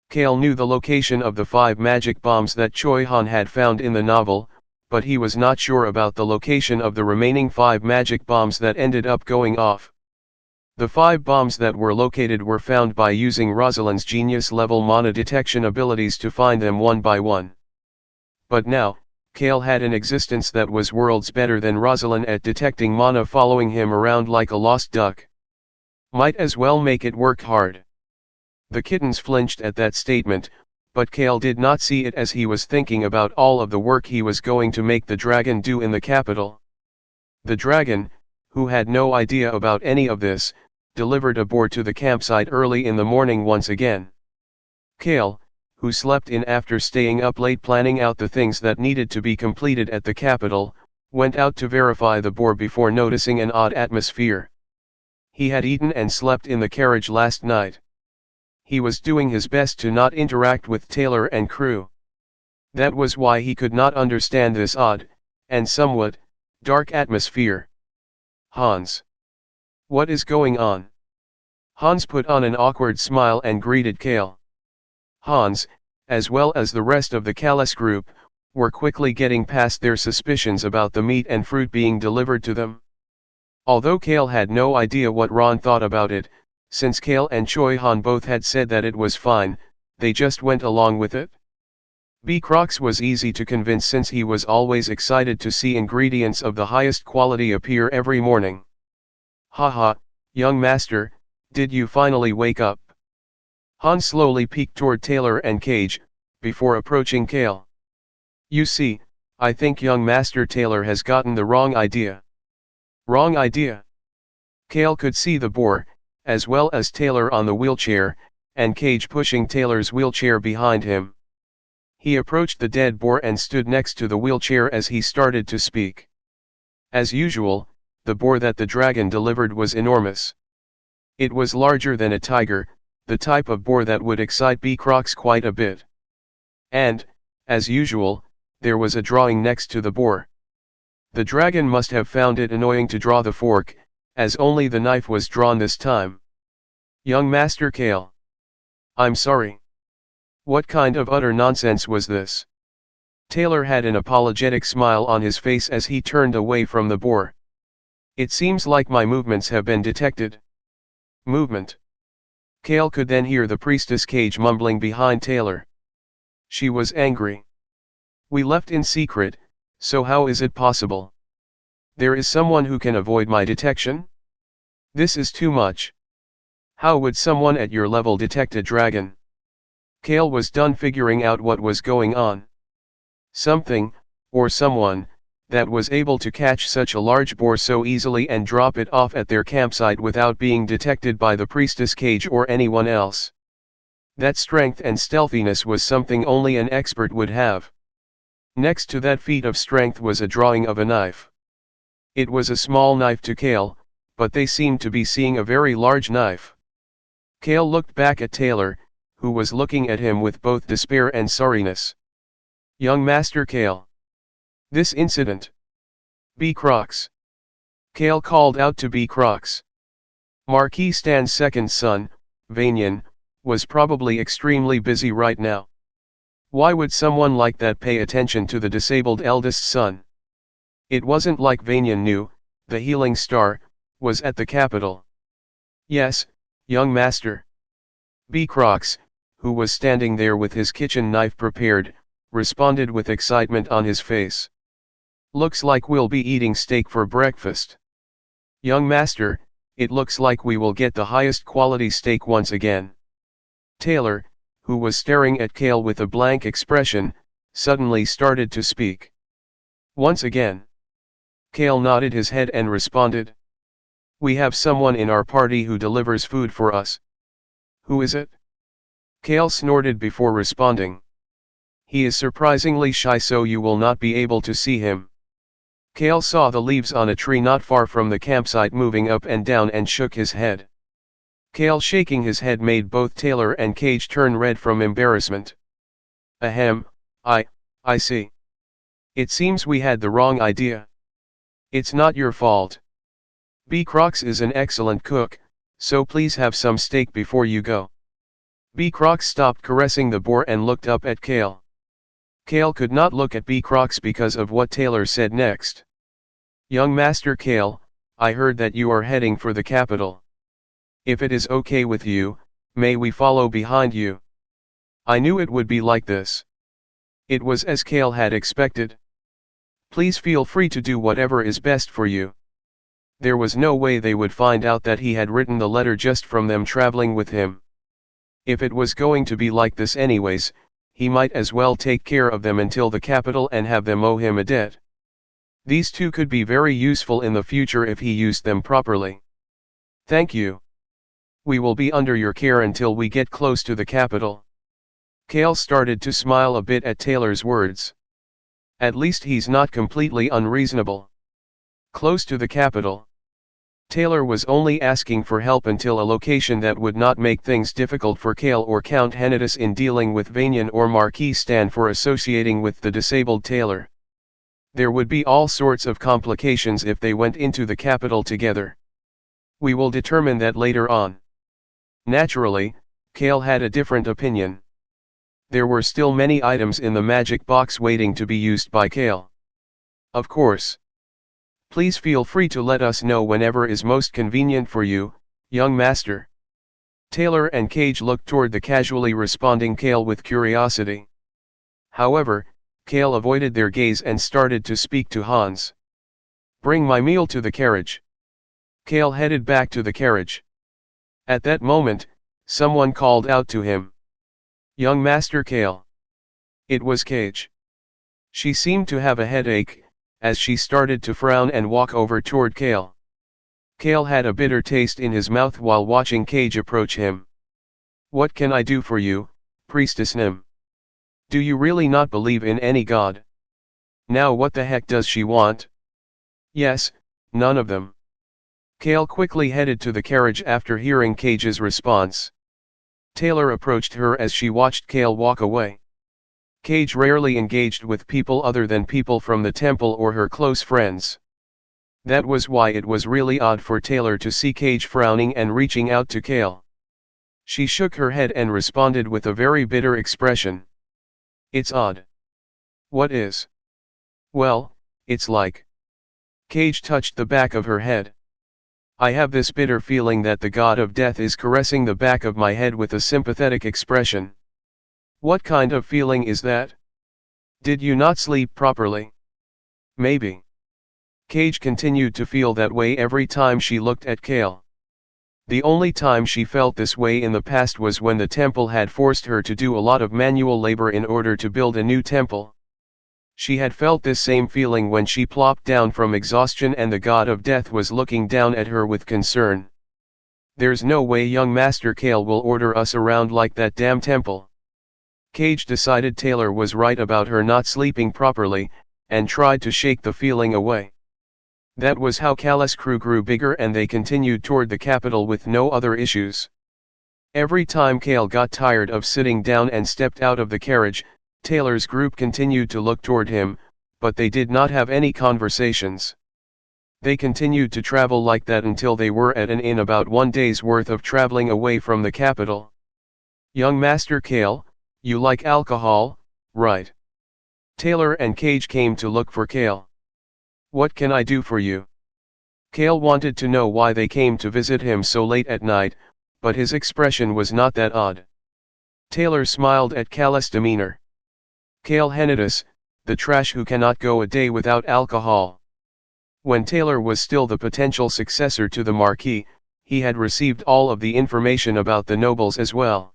Cale knew the location of the 5 magic bombs that Choi Han had found in the novel, but he was not sure about the location of the remaining 5 magic bombs that ended up going off. The 5 bombs that were located were found by using Rosalind's genius-level mana detection abilities to find them one by one. But now, Cale had an existence that was worlds better than Rosalind at detecting mana following him around like a lost duck. Might as well make it work hard. The kittens flinched at that statement, but Cale did not see it as he was thinking about all of the work he was going to make the dragon do in the capital. The dragon, who had no idea about any of this, delivered a boar to the campsite early in the morning once again. Cale, who slept in after staying up late planning out the things that needed to be completed at the capital, went out to verify the boar before noticing an odd atmosphere. He had eaten and slept in the carriage last night. He was doing his best to not interact with Taylor and crew. That was why he could not understand this odd, and somewhat, dark atmosphere. Hans. What is going on? Hans put on an awkward smile and greeted Cale. Hans, as well as the rest of the Callus group, were quickly getting past their suspicions about the meat and fruit being delivered to them. Although Cale had no idea what Ron thought about it, since Cale and Choi Han both had said that it was fine, they just went along with it. B. Crocs was easy to convince since he was always excited to see ingredients of the highest quality appear every morning. Haha, young master, did you finally wake up? Han slowly peeked toward Taylor and Cage, before approaching Cale. You see, I think young Master Taylor has gotten the wrong idea. Wrong idea? Cale could see the boar, as well as Taylor on the wheelchair, and Cage pushing Taylor's wheelchair behind him. He approached the dead boar and stood next to the wheelchair as he started to speak. As usual, the boar that the dragon delivered was enormous. It was larger than a tiger, the type of boar that would excite B. Crocs quite a bit. And, as usual, there was a drawing next to the boar. The dragon must have found it annoying to draw the fork, as only the knife was drawn this time. Young Master Cale. I'm sorry. What kind of utter nonsense was this? Taylor had an apologetic smile on his face as he turned away from the boar. It seems like my movements have been detected. Movement. Cale could then hear the priestess Cage mumbling behind Taylor. She was angry. We left in secret, so how is it possible? There is someone who can avoid my detection? This is too much. How would someone at your level detect a dragon? Cale was done figuring out what was going on. Something, or someone, that was able to catch such a large boar so easily and drop it off at their campsite without being detected by the priestess Cage or anyone else. That strength and stealthiness was something only an expert would have. Next to that feat of strength was a drawing of a knife. It was a small knife to Cale, but they seemed to be seeing a very large knife. Cale looked back at Taylor, who was looking at him with both despair and sorriness. Young Master Cale. This incident. B. Crocs. Cale called out to B. Crocs. Marquis Stan's second son, Vanyan, was probably extremely busy right now. Why would someone like that pay attention to the disabled eldest son? It wasn't like Vanyan knew, the healing star, was at the capital. Yes, young master. B. Crocs, who was standing there with his kitchen knife prepared, responded with excitement on his face. Looks like we'll be eating steak for breakfast. Young master, it looks like we will get the highest quality steak once again. Taylor, who was staring at Cale with a blank expression, suddenly started to speak. Once again. Cale nodded his head and responded. We have someone in our party who delivers food for us. Who is it? Cale snorted before responding. He is surprisingly shy, so you will not be able to see him. Cale saw the leaves on a tree not far from the campsite moving up and down and shook his head. Cale shaking his head made both Taylor and Cage turn red from embarrassment. Ahem, I see. It seems we had the wrong idea. It's not your fault. B. Crocs is an excellent cook, so please have some steak before you go. B. Crocs stopped caressing the boar and looked up at Cale. Cale could not look at B. Crocs because of what Taylor said next. Young Master Cale, I heard that you are heading for the capital. If it is okay with you, may we follow behind you? I knew it would be like this. It was as Cale had expected. Please feel free to do whatever is best for you. There was no way they would find out that he had written the letter just from them traveling with him. If it was going to be like this anyways, he might as well take care of them until the capital and have them owe him a debt. These two could be very useful in the future if he used them properly. Thank you. We will be under your care until we get close to the capital. Cale started to smile a bit at Taylor's words. At least he's not completely unreasonable. Close to the capital. Taylor was only asking for help until a location that would not make things difficult for Cale or Count Henituse in dealing with Vanyan or Marquis Stan for associating with the disabled Taylor. There would be all sorts of complications if they went into the capital together. We will determine that later on. Naturally, Cale had a different opinion. There were still many items in the magic box waiting to be used by Cale. Of course. Please feel free to let us know whenever is most convenient for you, young master. Taylor and Cage looked toward the casually responding Cale with curiosity. However, Cale avoided their gaze and started to speak to Hans. Bring my meal to the carriage. Cale headed back to the carriage. At that moment, someone called out to him. Young Master Cale. It was Cage. She seemed to have a headache, as she started to frown and walk over toward Cale. Cale had a bitter taste in his mouth while watching Cage approach him. What can I do for you, Priestess Nim? Do you really not believe in any god? Now what the heck does she want? Yes, none of them. Cale quickly headed to the carriage after hearing Cage's response. Taylor approached her as she watched Cale walk away. Cage rarely engaged with people other than people from the temple or her close friends. That was why it was really odd for Taylor to see Cage frowning and reaching out to Cale. She shook her head and responded with a very bitter expression. It's odd. What is? Well, it's like. Cage touched the back of her head. I have this bitter feeling that the god of death is caressing the back of my head with a sympathetic expression. What kind of feeling is that? Did you not sleep properly? Maybe. Cage continued to feel that way every time she looked at Cale. The only time she felt this way in the past was when the temple had forced her to do a lot of manual labor in order to build a new temple. She had felt this same feeling when she plopped down from exhaustion and the god of death was looking down at her with concern. There's no way young Master Cale will order us around like that damn temple. Cage decided Taylor was right about her not sleeping properly, and tried to shake the feeling away. That was how Cale's crew grew bigger and they continued toward the capital with no other issues. Every time Cale got tired of sitting down and stepped out of the carriage, Taylor's group continued to look toward him, but they did not have any conversations. They continued to travel like that until they were at an inn about 1 day's worth of traveling away from the capital. Young Master Cale, you like alcohol, right? Taylor and Cage came to look for Cale. What can I do for you? Cale wanted to know why they came to visit him so late at night, but his expression was not that odd. Taylor smiled at Cale's demeanor. Cale Henituse, the trash who cannot go a day without alcohol. When Taylor was still the potential successor to the Marquis, he had received all of the information about the nobles as well.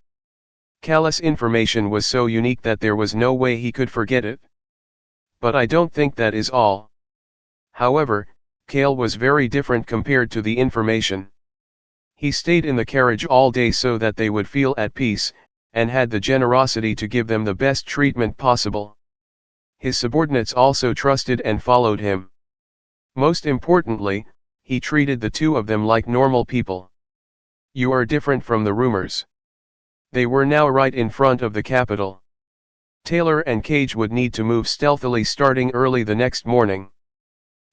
Cale's information was so unique that there was no way he could forget it. But I don't think that is all. However, Cale was very different compared to the information. He stayed in the carriage all day so that they would feel at peace, and had the generosity to give them the best treatment possible. His subordinates also trusted and followed him. Most importantly, he treated the two of them like normal people. You are different from the rumors. They were now right in front of the capital. Taylor and Cage would need to move stealthily starting early the next morning.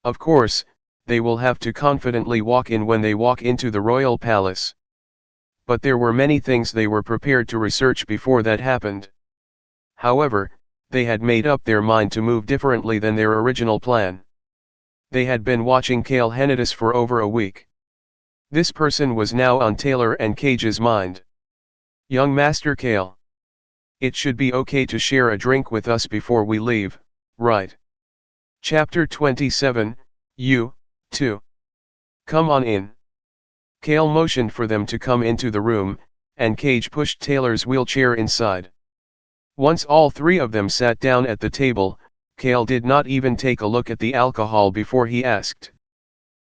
Of course, they will have to confidently walk in when they walk into the royal palace. But there were many things they were prepared to research before that happened. However, they had made up their mind to move differently than their original plan. They had been watching Cale Henituse for over a week. This person was now on Taylor and Cage's mind. Young Master Cale. It should be okay to share a drink with us before we leave, right? Chapter 27, You, too. Come on in. Cale motioned for them to come into the room, and Cage pushed Taylor's wheelchair inside. Once all three of them sat down at the table, Cale did not even take a look at the alcohol before he asked.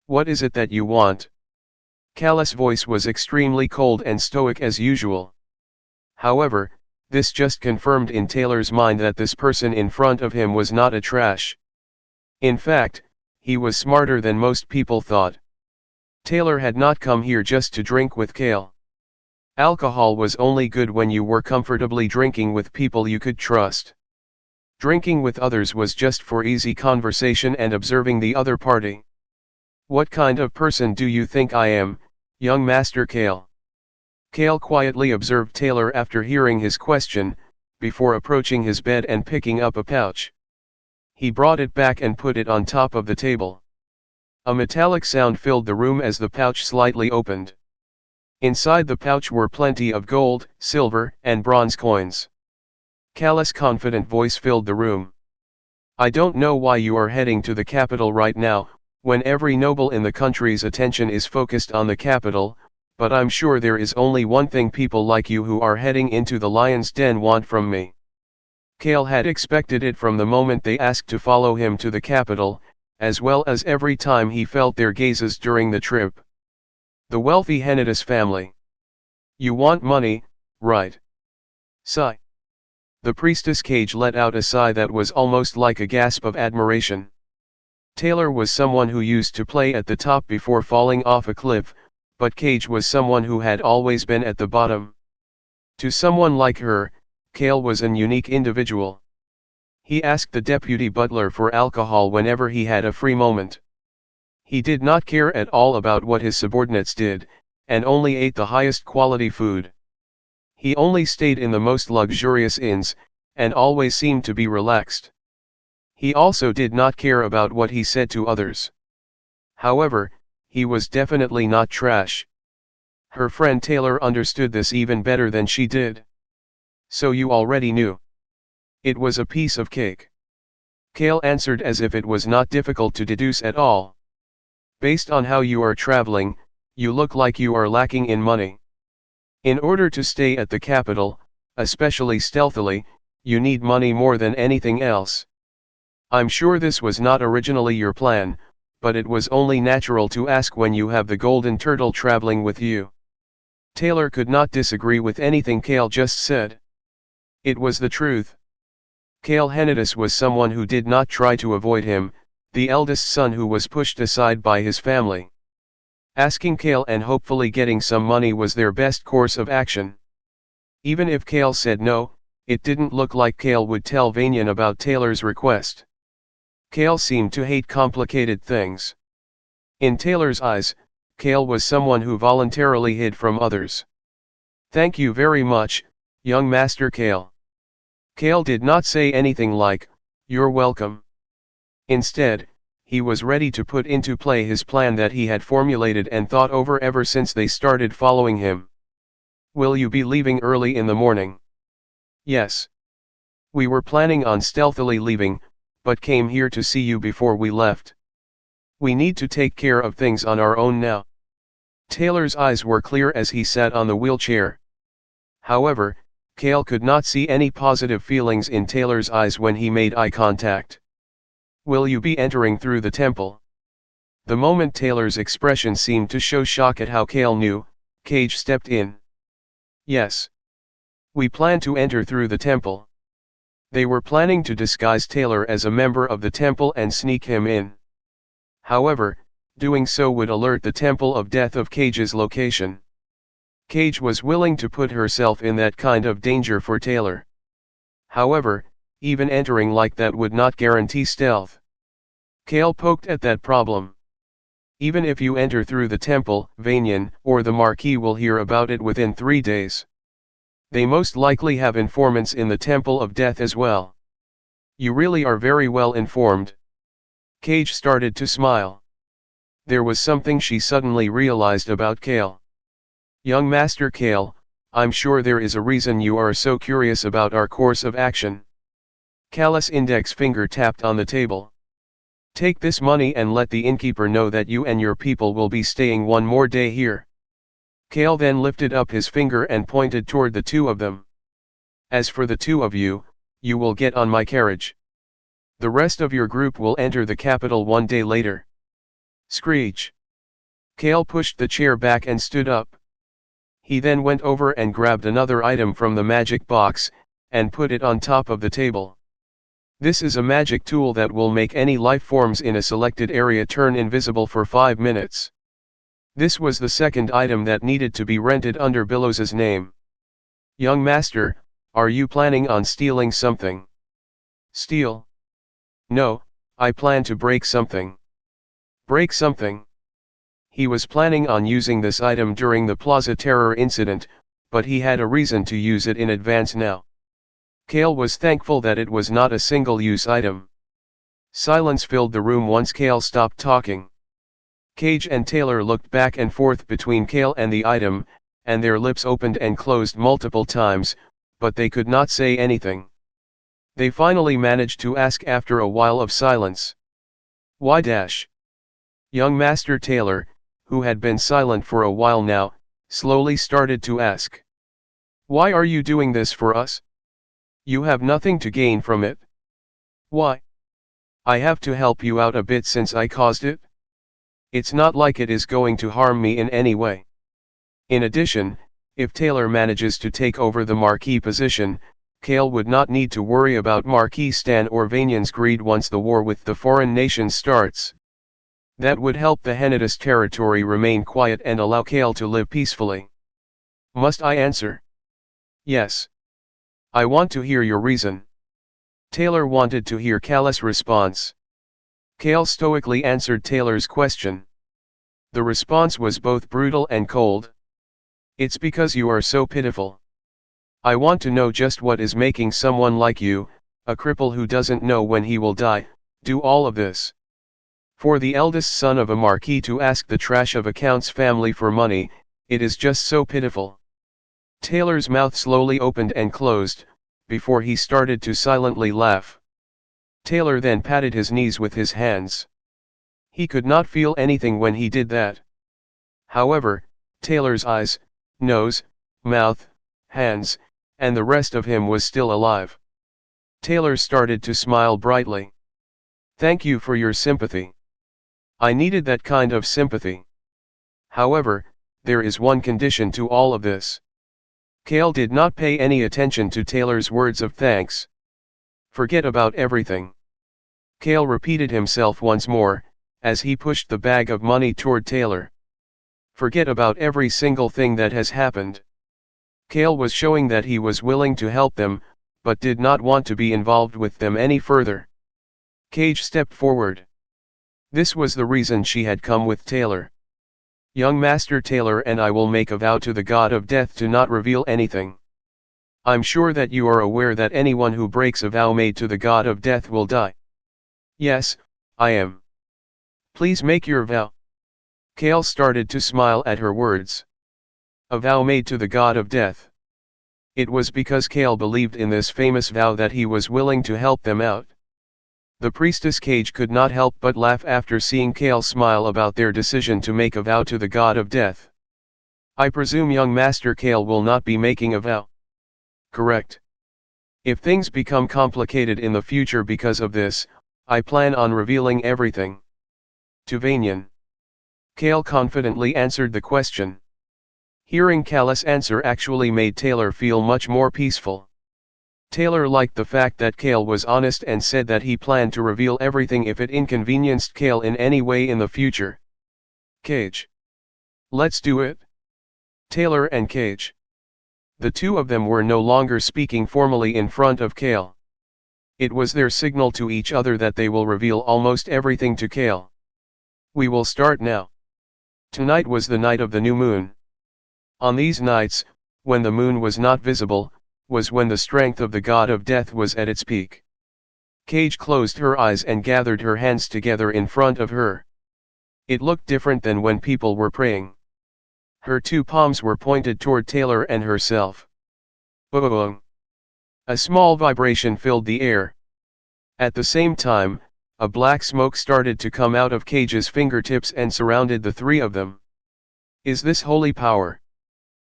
What is it that you want? Cale's voice was extremely cold and stoic as usual. However, this just confirmed in Taylor's mind that this person in front of him was not a trash. In fact, he was smarter than most people thought. Taylor had not come here just to drink with Cale. Alcohol was only good when you were comfortably drinking with people you could trust. Drinking with others was just for easy conversation and observing the other party. What kind of person do you think I am, young Master Cale? Cale quietly observed Taylor after hearing his question, before approaching his bed and picking up a pouch. He brought it back and put it on top of the table. A metallic sound filled the room as the pouch slightly opened. Inside the pouch were plenty of gold, silver, and bronze coins. Cale's confident voice filled the room. I don't know why you are heading to the capital right now, when every noble in the country's attention is focused on the capital, but I'm sure there is only one thing people like you who are heading into the lion's den want from me. Cale had expected it from the moment they asked to follow him to the capital, as well as every time he felt their gazes during the trip. The wealthy Henituse family. You want money, right? Sigh. The priestess Cage let out a sigh that was almost like a gasp of admiration. Taylor was someone who used to play at the top before falling off a cliff, but Cage was someone who had always been at the bottom. To someone like her, Cale was an unique individual. He asked the deputy butler for alcohol whenever he had a free moment. He did not care at all about what his subordinates did, and only ate the highest quality food. He only stayed in the most luxurious inns, and always seemed to be relaxed. He also did not care about what he said to others. However, he was definitely not trash. Her friend Taylor understood this even better than she did. So you already knew. It was a piece of cake. Cale answered as if it was not difficult to deduce at all. Based on how you are traveling, you look like you are lacking in money. In order to stay at the capital, especially stealthily, you need money more than anything else. I'm sure this was not originally your plan, but it was only natural to ask when you have the golden turtle traveling with you. Taylor could not disagree with anything Cale just said. It was the truth. Cale Henituse was someone who did not try to avoid him, the eldest son who was pushed aside by his family. Asking Cale and hopefully getting some money was their best course of action. Even if Cale said no, it didn't look like Cale would tell Vanyan about Taylor's request. Cale seemed to hate complicated things. In Taylor's eyes, Cale was someone who voluntarily hid from others. Thank you very much, young Master Cale. Cale did not say anything like, you're welcome. Instead, he was ready to put into play his plan that he had formulated and thought over ever since they started following him. Will you be leaving early in the morning? Yes. We were planning on stealthily leaving, but came here to see you before we left. We need to take care of things on our own now. Taylor's eyes were clear as he sat on the wheelchair. However, Cale could not see any positive feelings in Taylor's eyes when he made eye contact. Will you be entering through the temple? The moment Taylor's expression seemed to show shock at how Cale knew, Cage stepped in. Yes. We plan to enter through the temple. They were planning to disguise Taylor as a member of the temple and sneak him in. However, doing so would alert the Temple of Death of Cage's location. Cage was willing to put herself in that kind of danger for Taylor. However, even entering like that would not guarantee stealth. Cale poked at that problem. Even if you enter through the temple, Vanyan or the Marquis will hear about it within 3 days. They most likely have informants in the Temple of Death as well. You really are very well informed. Cage started to smile. There was something she suddenly realized about Cale. Young Master Cale, I'm sure there is a reason you are so curious about our course of action. Cale's index finger tapped on the table. Take this money and let the innkeeper know that you and your people will be staying one more day here. Cale then lifted up his finger and pointed toward the two of them. As for the two of you, you will get on my carriage. The rest of your group will enter the capital one day later. Screech. Cale pushed the chair back and stood up. He then went over and grabbed another item from the magic box, and put it on top of the table. This is a magic tool that will make any life forms in a selected area turn invisible for 5 minutes. This was the second item that needed to be rented under Billows's name. Young Master, are you planning on stealing something? Steal? No, I plan to break something. Break something? He was planning on using this item during the Plaza Terror incident, but he had a reason to use it in advance now. Cale was thankful that it was not a single-use item. Silence filled the room once Cale stopped talking. Cage and Taylor looked back and forth between Cale and the item, and their lips opened and closed multiple times, but they could not say anything. They finally managed to ask after a while of silence. Why dash? Young Master Taylor, who had been silent for a while now, slowly started to ask. Why are you doing this for us? You have nothing to gain from it. Why? I have to help you out a bit since I caused it. It's not like it is going to harm me in any way. In addition, if Taylor manages to take over the Marquis position, Cale would not need to worry about Marquis Stan or Vanyan's greed once the war with the foreign nations starts. That would help the Henituse territory remain quiet and allow Cale to live peacefully. Must I answer? Yes. I want to hear your reason. Taylor wanted to hear Cale's response. Cale stoically answered Taylor's question. The response was both brutal and cold. It's because you are so pitiful. I want to know just what is making someone like you, a cripple who doesn't know when he will die, do all of this. For the eldest son of a marquis to ask the trash of a count's family for money, it is just so pitiful. Taylor's mouth slowly opened and closed, before he started to silently laugh. Taylor then patted his knees with his hands. He could not feel anything when he did that. However, Taylor's eyes, nose, mouth, hands, and the rest of him was still alive. Taylor started to smile brightly. Thank you for your sympathy. I needed that kind of sympathy. However, there is one condition to all of this. Cale did not pay any attention to Taylor's words of thanks. Forget about everything. Cale repeated himself once more, as he pushed the bag of money toward Taylor. Forget about every single thing that has happened. Cale was showing that he was willing to help them, but did not want to be involved with them any further. Cage stepped forward. This was the reason she had come with Taylor. Young Master Taylor and I will make a vow to the God of Death to not reveal anything. I'm sure that you are aware that anyone who breaks a vow made to the God of Death will die. Yes, I am. Please make your vow. Cale started to smile at her words. A vow made to the God of Death. It was because Cale believed in this famous vow that he was willing to help them out. The priestess Cage could not help but laugh after seeing Cale smile about their decision to make a vow to the God of Death. I presume young Master Cale will not be making a vow. Correct. If things become complicated in the future because of this, I plan on revealing everything. To Vanyan. Cale confidently answered the question. Hearing Cale's answer actually made Taylor feel much more peaceful. Taylor liked the fact that Cale was honest and said that he planned to reveal everything if it inconvenienced Cale in any way in the future. Cage. Let's do it. Taylor and Cage. The two of them were no longer speaking formally in front of Cale. It was their signal to each other that they will reveal almost everything to Cale. We will start now. Tonight was the night of the new moon. On these nights, when the moon was not visible, was when the strength of the god of death was at its peak. Cage closed her eyes and gathered her hands together in front of her. It looked different than when people were praying. Her two palms were pointed toward Taylor and herself. Boom! A small vibration filled the air. At the same time, a black smoke started to come out of Cage's fingertips and surrounded the three of them. Is this holy power?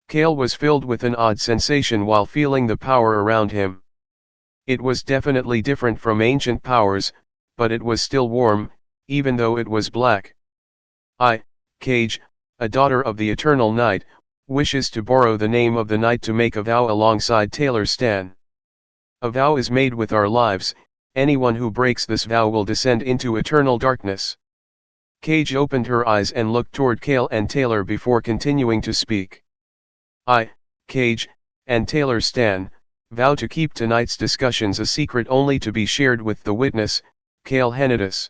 Cale was filled with an odd sensation while feeling the power around him. It was definitely different from ancient powers, but it was still warm, even though it was black. I, Cage, a daughter of the eternal night, wishes to borrow the name of the night to make a vow alongside Taylor Stan. A vow is made with our lives. Anyone who breaks this vow will descend into eternal darkness. Cage opened her eyes and looked toward Cale and Taylor before continuing to speak. I, Cage, and Taylor Stan, vow to keep tonight's discussions a secret only to be shared with the witness, Cale Henituse.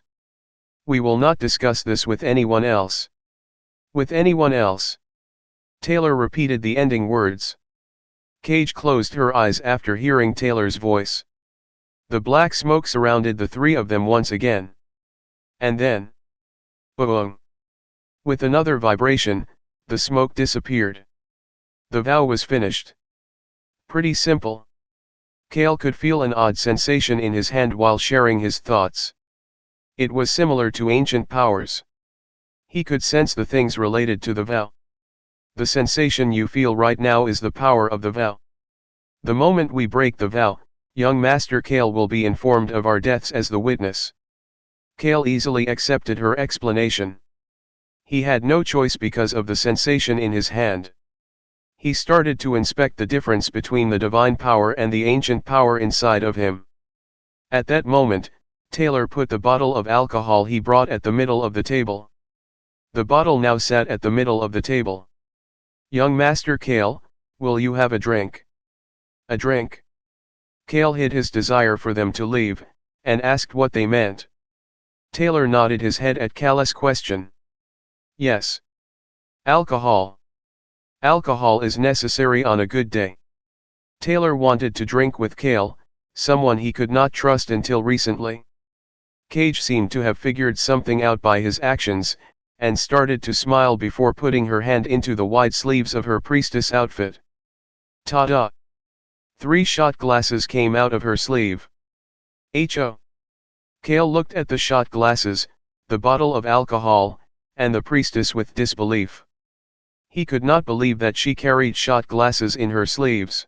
We will not discuss this with anyone else. With anyone else. Taylor repeated the ending words. Cage closed her eyes after hearing Taylor's voice. The black smoke surrounded the three of them once again. And then, boom! With another vibration, the smoke disappeared. The vow was finished. Pretty simple. Cale could feel an odd sensation in his hand while sharing his thoughts. It was similar to ancient powers. He could sense the things related to the vow. The sensation you feel right now is the power of the vow. The moment we break the vow, young Master Cale will be informed of our deaths as the witness. Cale easily accepted her explanation. He had no choice because of the sensation in his hand. He started to inspect the difference between the divine power and the ancient power inside of him. At that moment, Taylor put the bottle of alcohol he brought at the middle of the table. The bottle now sat at the middle of the table. Young Master Cale, will you have a drink? A drink? Cale hid his desire for them to leave, and asked what they meant. Taylor nodded his head at Cale's question. Yes. Alcohol. Alcohol is necessary on a good day. Taylor wanted to drink with Cale, someone he could not trust until recently. Cage seemed to have figured something out by his actions, and started to smile before putting her hand into the wide sleeves of her priestess outfit. Ta-da! 3 shot glasses came out of her sleeve. Ho! Cale looked at the shot glasses, the bottle of alcohol, and the priestess with disbelief. He could not believe that she carried shot glasses in her sleeves.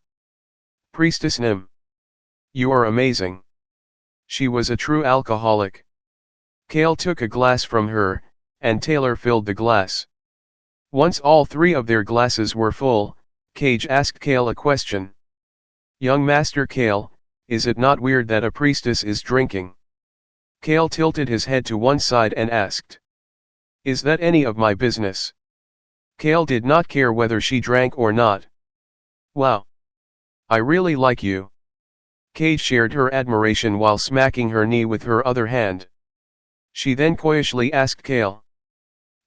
Priestess Nim. You are amazing. She was a true alcoholic. Cale took a glass from her, and Taylor filled the glass. Once all 3 of their glasses were full, Cage asked Cale a question. Young Master Cale, is it not weird that a priestess is drinking? Cale tilted his head to one side and asked. Is that any of my business? Cale did not care whether she drank or not. Wow. I really like you. Cage shared her admiration while smacking her knee with her other hand. She then coyishly asked Cale.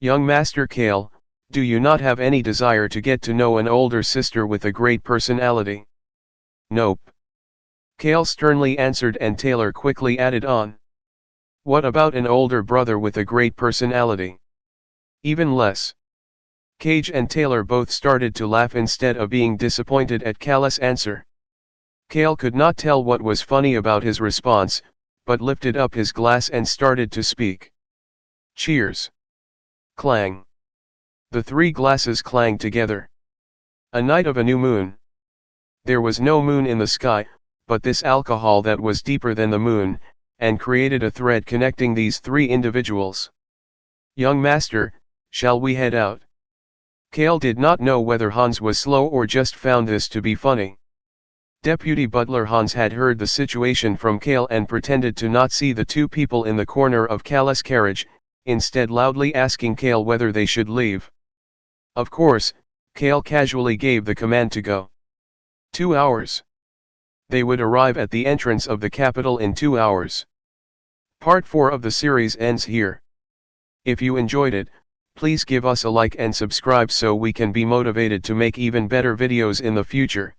Young Master Cale, do you not have any desire to get to know an older sister with a great personality? Nope. Cale sternly answered, and Taylor quickly added on. What about an older brother with a great personality? Even less. Cage and Taylor both started to laugh instead of being disappointed at Cale's answer. Cale could not tell what was funny about his response, but lifted up his glass and started to speak. Cheers. Clang. The 3 glasses clanged together. A night of a new moon. There was no moon in the sky, but this alcohol that was deeper than the moon, and created a thread connecting these 3 individuals. Young Master, Shall we head out? Cale did not know whether Hans was slow or just found this to be funny. Deputy Butler Hans had heard the situation from Cale and pretended to not see the two people in the corner of Cale's carriage, instead loudly asking Cale whether they should leave. Of course, Cale casually gave the command to go. 2 hours. They would arrive at the entrance of the capital in 2 hours. Part 4 of the series ends here. If you enjoyed it, please give us a like and subscribe so we can be motivated to make even better videos in the future.